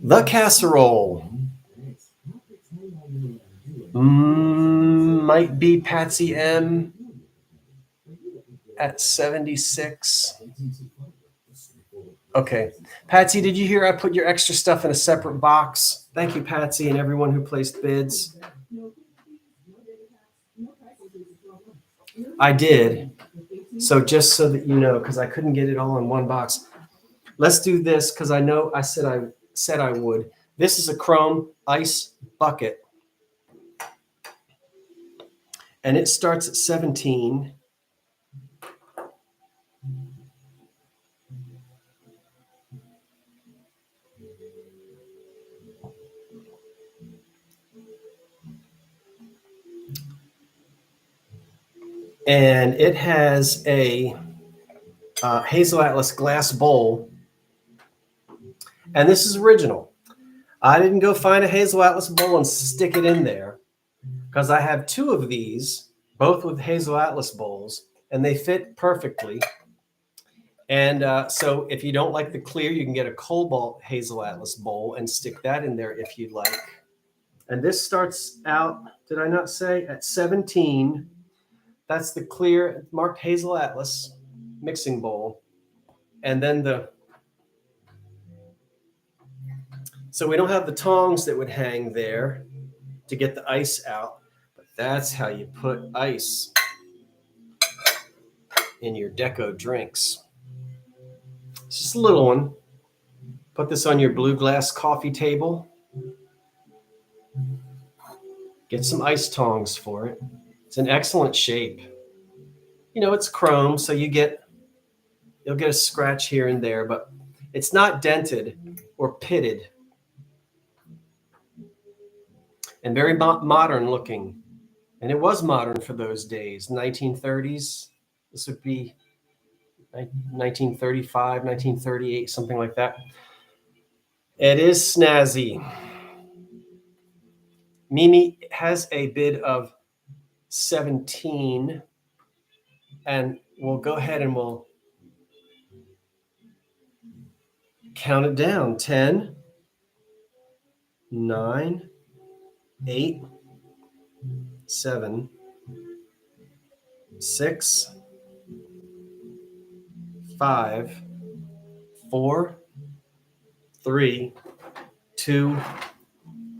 The casserole. Might be Patsy M at 76. Okay. Patsy, did you hear I put your extra stuff in a separate box? Thank you, Patsy, and everyone who placed bids. I did. So just so that you know, because I couldn't get it all in one box. Let's do this because I know I said I would. This is a chrome ice bucket. And it starts at 17. And it has a Hazel Atlas glass bowl. And this is original. I didn't go find a Hazel Atlas bowl and stick it in there because I have two of these, both with Hazel Atlas bowls, and they fit perfectly. And so if you don't like the clear, you can get a Cobalt Hazel Atlas bowl and stick that in there if you'd like. And this starts out, did I not say, at 17. That's the clear marked Hazel Atlas mixing bowl. And then so we don't have the tongs that would hang there to get the ice out, but that's how you put ice in your Deco drinks. It's just a little one. Put this on your blue glass coffee table. Get some ice tongs for it. It's an excellent shape. It's chrome, so you'll get a scratch here and there, but it's not dented or pitted. And very modern looking. And it was modern for those days, 1930s. This would be 1935, 1938, something like that. It is snazzy. Mimi has a bid of 17, and we'll go ahead and we'll count it down. 10, 9, 8, 7, 6, 5, 4, 3, 2,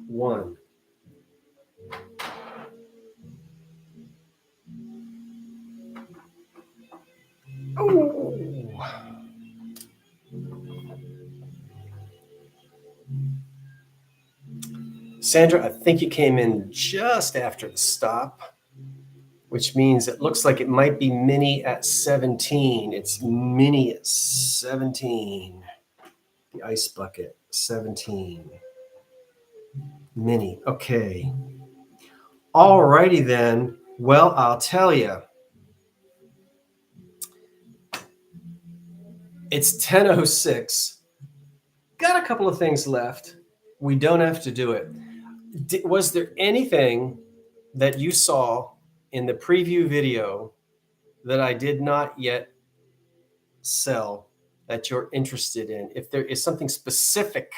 1. Oh. Sandra, I think you came in just after the stop, which means it looks like it might be Mini at 17. It's Mini at 17. The ice bucket, 17. Mini, okay. All righty then. Well, I'll tell you. It's 10:06. Got a couple of things left. We don't have to do it. Was there anything that you saw in the preview video that I did not yet sell that you're interested in? If there is something specific,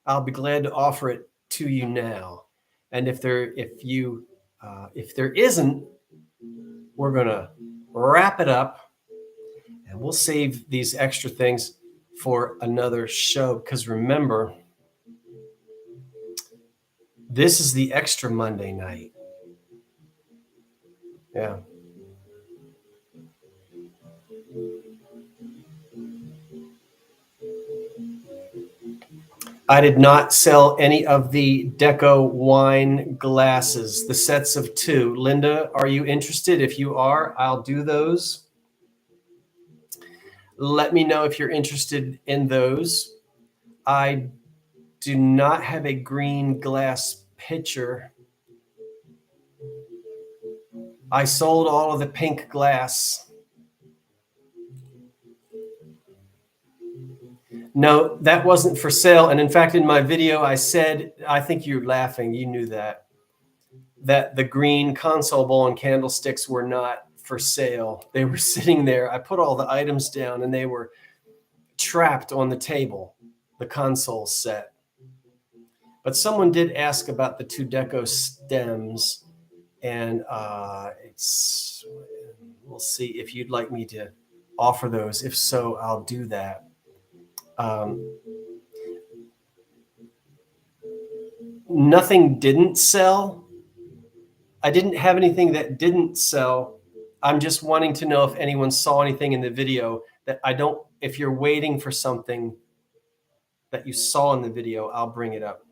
I'll be glad to offer it to you now. And if there isn't, we're gonna wrap it up, and we'll save these extra things for another show. Because remember, this is the extra Monday night. Yeah. I did not sell any of the Deco wine glasses, the sets of 2. Linda, are you interested? If you are, I'll do those. Let me know if you're interested in those. I do not have a green glass pitcher. I sold all of the pink glass. No, that wasn't for sale. And in fact, in my video, I said, I think you're laughing, you knew that the green console bowl and candlesticks were not for sale. They were sitting there. I put all the items down and they were trapped on the table, the console set. But someone did ask about the 2 Deco stems, and we'll see if you'd like me to offer those. If so, I'll do that. Nothing didn't sell. I didn't have anything that didn't sell. I'm just wanting to know if anyone saw anything in the video that if you're waiting for something that you saw in the video, I'll bring it up.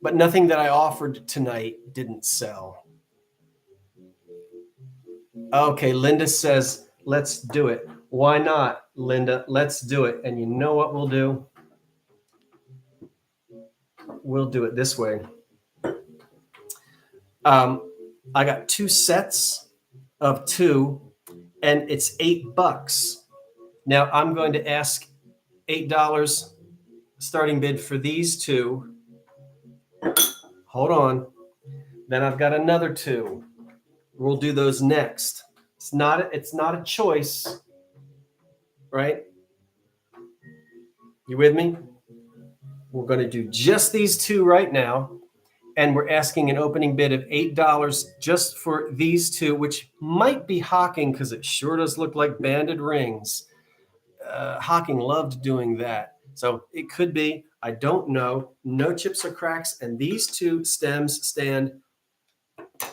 But nothing that I offered tonight didn't sell. Okay, Linda says, let's do it. Why not, Linda? Let's do it. And you know what we'll do? We'll do it this way. I got 2 sets of 2, and it's $8. Now I'm going to ask $8 starting bid for these 2. Hold on. Then I've got another 2. We'll do those next. It's not a choice, right? You with me? We're going to do just these 2 right now. And we're asking an opening bid of $8 just for these 2, which might be Hocking because it sure does look like banded rings. Hocking loved doing that. So it could be, I don't know, no chips or cracks. And these 2 stems stand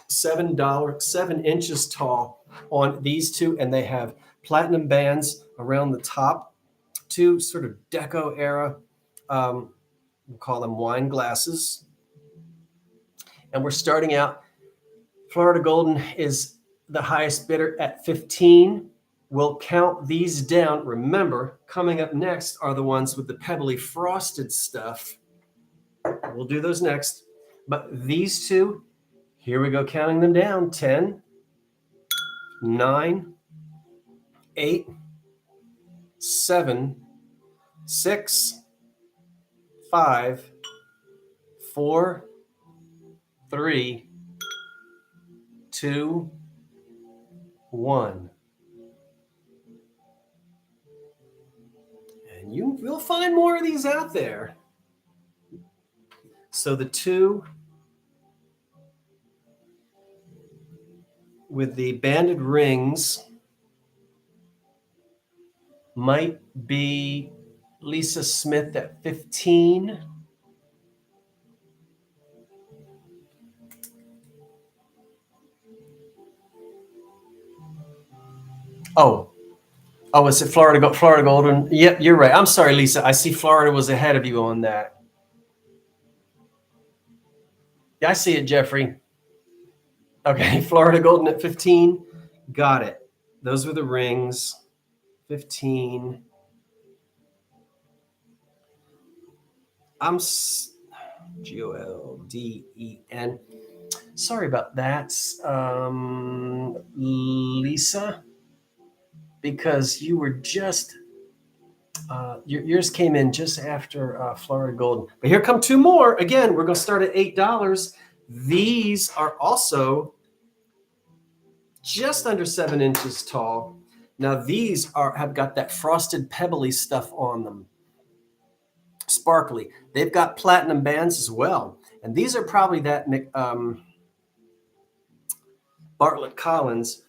$7, 7 inches tall on these 2. And they have platinum bands around the top, 2 sort of Deco era, we'll call them wine glasses. And we're starting out, Florida Golden is the highest bidder at 15. We'll count these down. Remember, coming up next are the ones with the pebbly frosted stuff. We'll do those next. But these 2, here we go, counting them down. 10, 9, 8, 7, 6, 5, 4, 3, 2, 1. And you will find more of these out there. So the 2 with the banded rings might be Lisa Smith at 15. Oh, is it Florida Golden? Yep, you're right. I'm sorry, Lisa. I see Florida was ahead of you on that. Yeah, I see it, Jeffrey. Okay, Florida Golden at 15. Got it. Those were the rings. 15. I'm Golden. Sorry about that, Lisa, because you were just yours came in just after Florida Golden. But here come 2 more. Again, we're going to start at $8. These are also just under 7 inches tall. Now these have got that frosted pebbly stuff on them. Sparkly. They've got platinum bands as well. And these are probably that Bartlett Collins,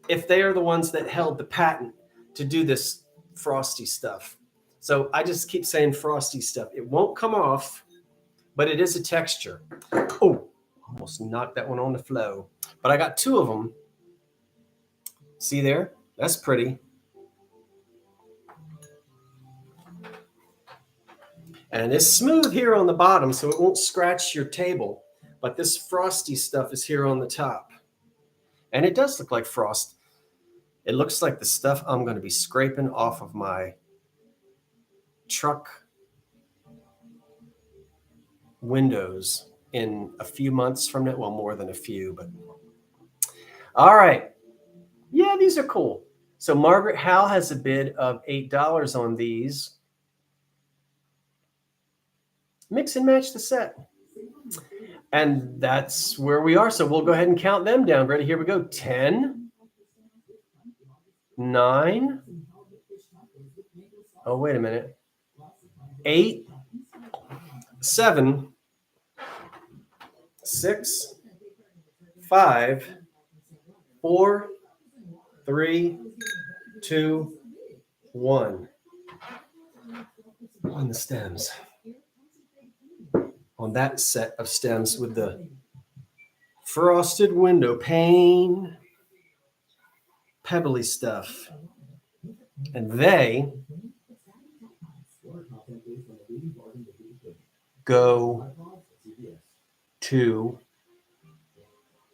if they are the ones that held the patent to do this frosty stuff. So I just keep saying frosty stuff. It won't come off, but it is a texture. Oh, almost knocked that one on the flow. But I got 2 of them. See there? That's pretty. And it's smooth here on the bottom, so it won't scratch your table. But this frosty stuff is here on the top. And it does look like frost. It looks like the stuff I'm going to be scraping off of my truck windows in a few months from now. Well, more than a few, but all right. Yeah, these are cool. So Margaret Howe has a bid of $8 on these. Mix and match the set. And that's where we are. So we'll go ahead and count them down. Ready? Here we go. 10, 9. Oh, wait a minute. 8, 7, 6, 5, 4, 3, 2, 1. On the stems. On that set of stems with the frosted window pane, pebbly stuff. And they go to,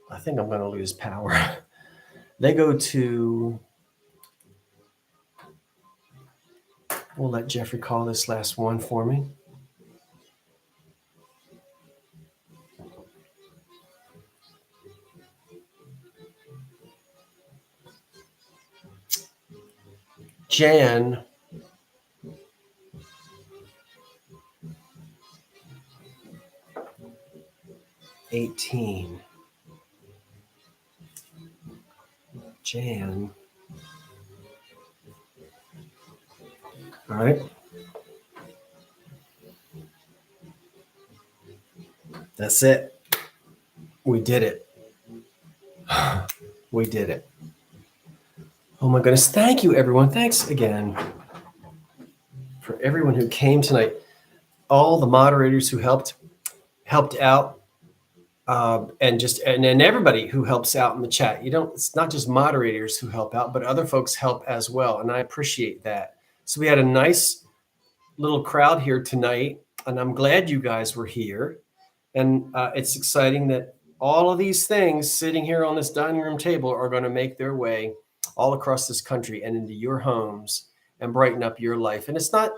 I think I'm going to lose power. They go to, we'll let Jeffrey call this last one for me. Jan $18. Jan. All right. That's it. We did it. We did it. Oh my goodness. Thank you, everyone. Thanks again for everyone who came tonight. All the moderators who helped out, and everybody who helps out in the chat. It's not just moderators who help out, but other folks help as well. And I appreciate that. So we had a nice little crowd here tonight, and I'm glad you guys were here. And it's exciting that all of these things sitting here on this dining room table are going to make their way all across this country and into your homes and brighten up your life. And it's not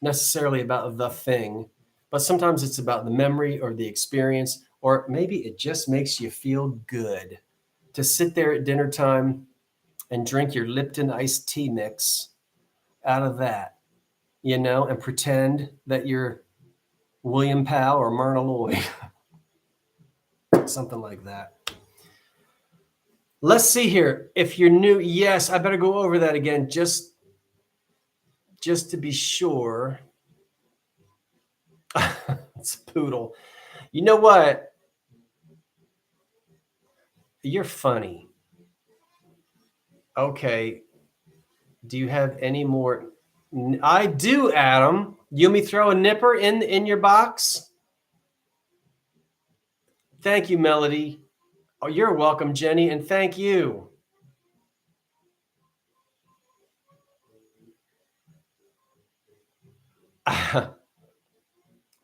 necessarily about the thing, but sometimes it's about the memory or the experience, or maybe it just makes you feel good to sit there at dinner time and drink your Lipton iced tea mix out of that, and pretend that you're William Powell or Myrna Loy. Something like that. Let's see here. If you're new, yes, I better go over that again just to be sure. It's Poodle. You know what? You're funny. Okay. Do you have any more? I do, Adam. You want me throw a nipper in your box? Thank you, Melody. Oh, you're welcome, Jenny, and thank you.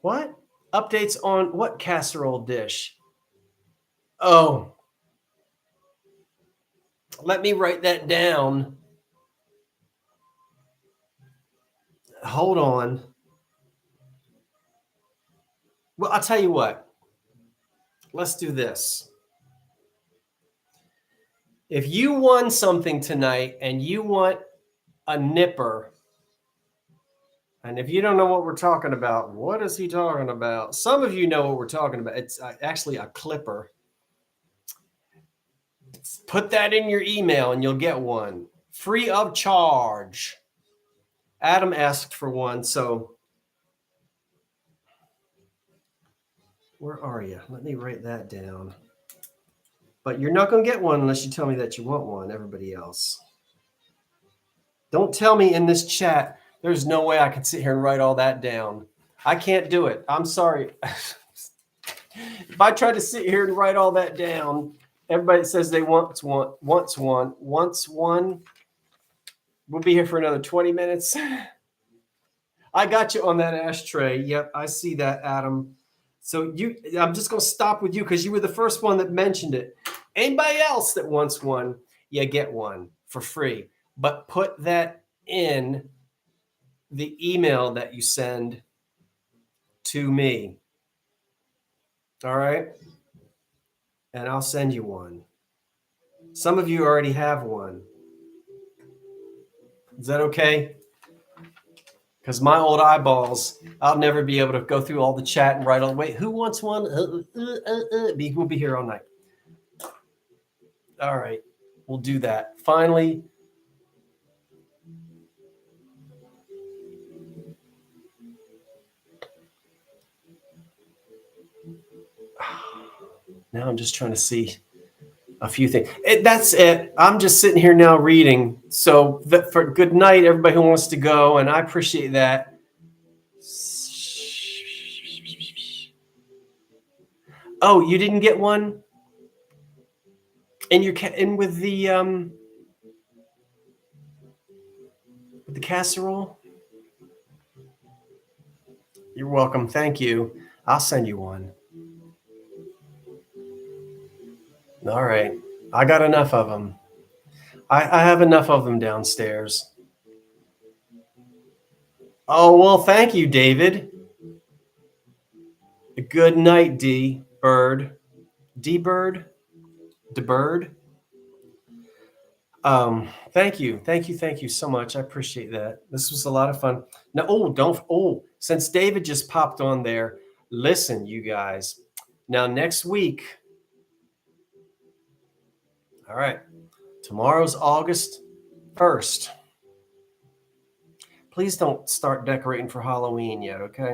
What? Updates on what casserole dish? Oh, let me write that down. Hold on. Well, I'll tell you what. Let's do this. If you won something tonight and you want a nipper, and if you don't know what we're talking about, what is he talking about? Some of you know what we're talking about. It's actually a clipper. Put that in your email and you'll get one free of charge. Adam asked for one, so where are you? Let me write that down. But you're not going to get one unless you tell me that you want one, everybody else. Don't tell me in this chat, there's no way I can sit here and write all that down. I can't do it. I'm sorry. If I try to sit here and write all that down, everybody says they wants one. We'll be here for another 20 minutes. I got you on that ashtray. Yep, I see that, Adam. So I'm just going to stop with you because you were the first one that mentioned it. Anybody else that wants one, yeah, get one for free. But put that in the email that you send to me. All right? And I'll send you one. Some of you already have one. Is that okay? Because my old eyeballs, I'll never be able to go through all the chat and write all the way. Who wants one? We'll be here all night. All right. We'll do that. Finally. Now I'm just trying to see a few things. That's it. I'm just sitting here now reading. So for good night, everybody who wants to go, and I appreciate that. Oh, you didn't get one? And you're in with the casserole? You're welcome. Thank you. I'll send you one. All right. I got enough of them. I have enough of them downstairs. Oh, well, thank you, David. Good night, D. Bird. D. Bird? D. Bird? Thank you so much. I appreciate that. This was a lot of fun. Now, since David just popped on there, listen, you guys. Now, next week, all right, tomorrow's August 1st. Please don't start decorating for Halloween yet, okay?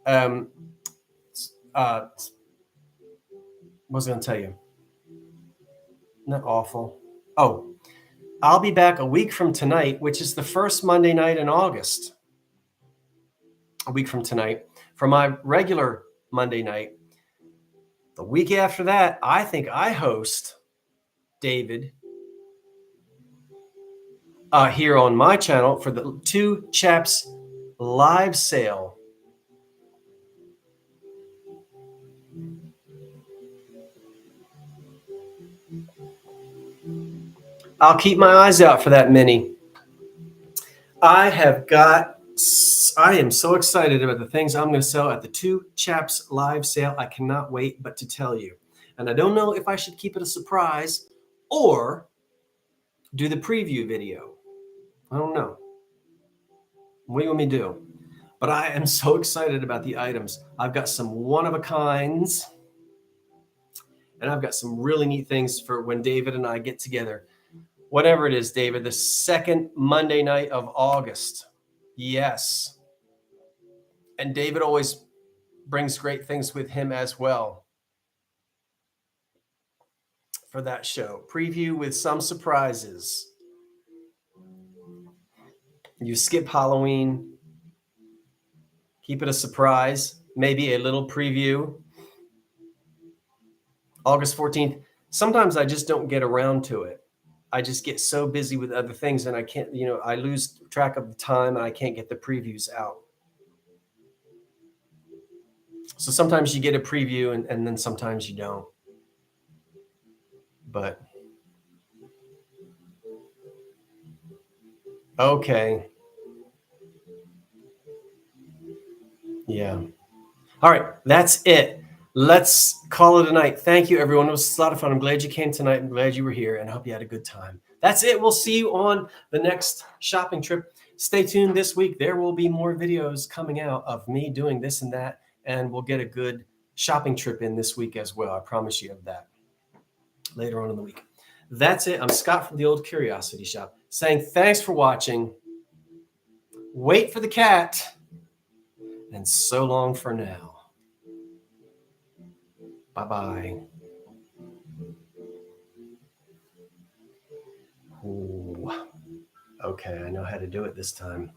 What was I going to tell you? Not awful. Oh, I'll be back a week from tonight, which is the first Monday night in August. A week from tonight for my regular Monday night. The week after that, I think I host David here on my channel for the Two Chaps live sale. I'll keep my eyes out for that, Minnie. I am so excited about the things I'm going to sell at the Two Chaps live sale. I cannot wait but to tell you. And I don't know if I should keep it a surprise or do the preview video. I don't know. What do you want me to do? But I am so excited about the items. I've got some one-of-a-kinds, and I've got some really neat things for when David and I get together. Whatever it is, David, the second Monday night of August. Yes. And David always brings great things with him as well for that show. Preview with some surprises. You skip Halloween. Keep it a surprise. Maybe a little preview. August 14th. Sometimes I just don't get around to it. I just get so busy with other things and I can't, I lose track of the time and I can't get the previews out. So sometimes you get a preview and then sometimes you don't. But okay. Yeah. All right. That's it. Let's call it a night. Thank you, everyone. It was a lot of fun. I'm glad you came tonight. I'm glad you were here and I hope you had a good time. That's it. We'll see you on the next shopping trip. Stay tuned this week. There will be more videos coming out of me doing this and that, and we'll get a good shopping trip in this week as well. I promise you of that later on in the week. That's it. I'm Scott from the Old Curiosity Shop saying thanks for watching. Wait for the cat. And so long for now. Bye-bye. Ooh. Okay, I know how to do it this time.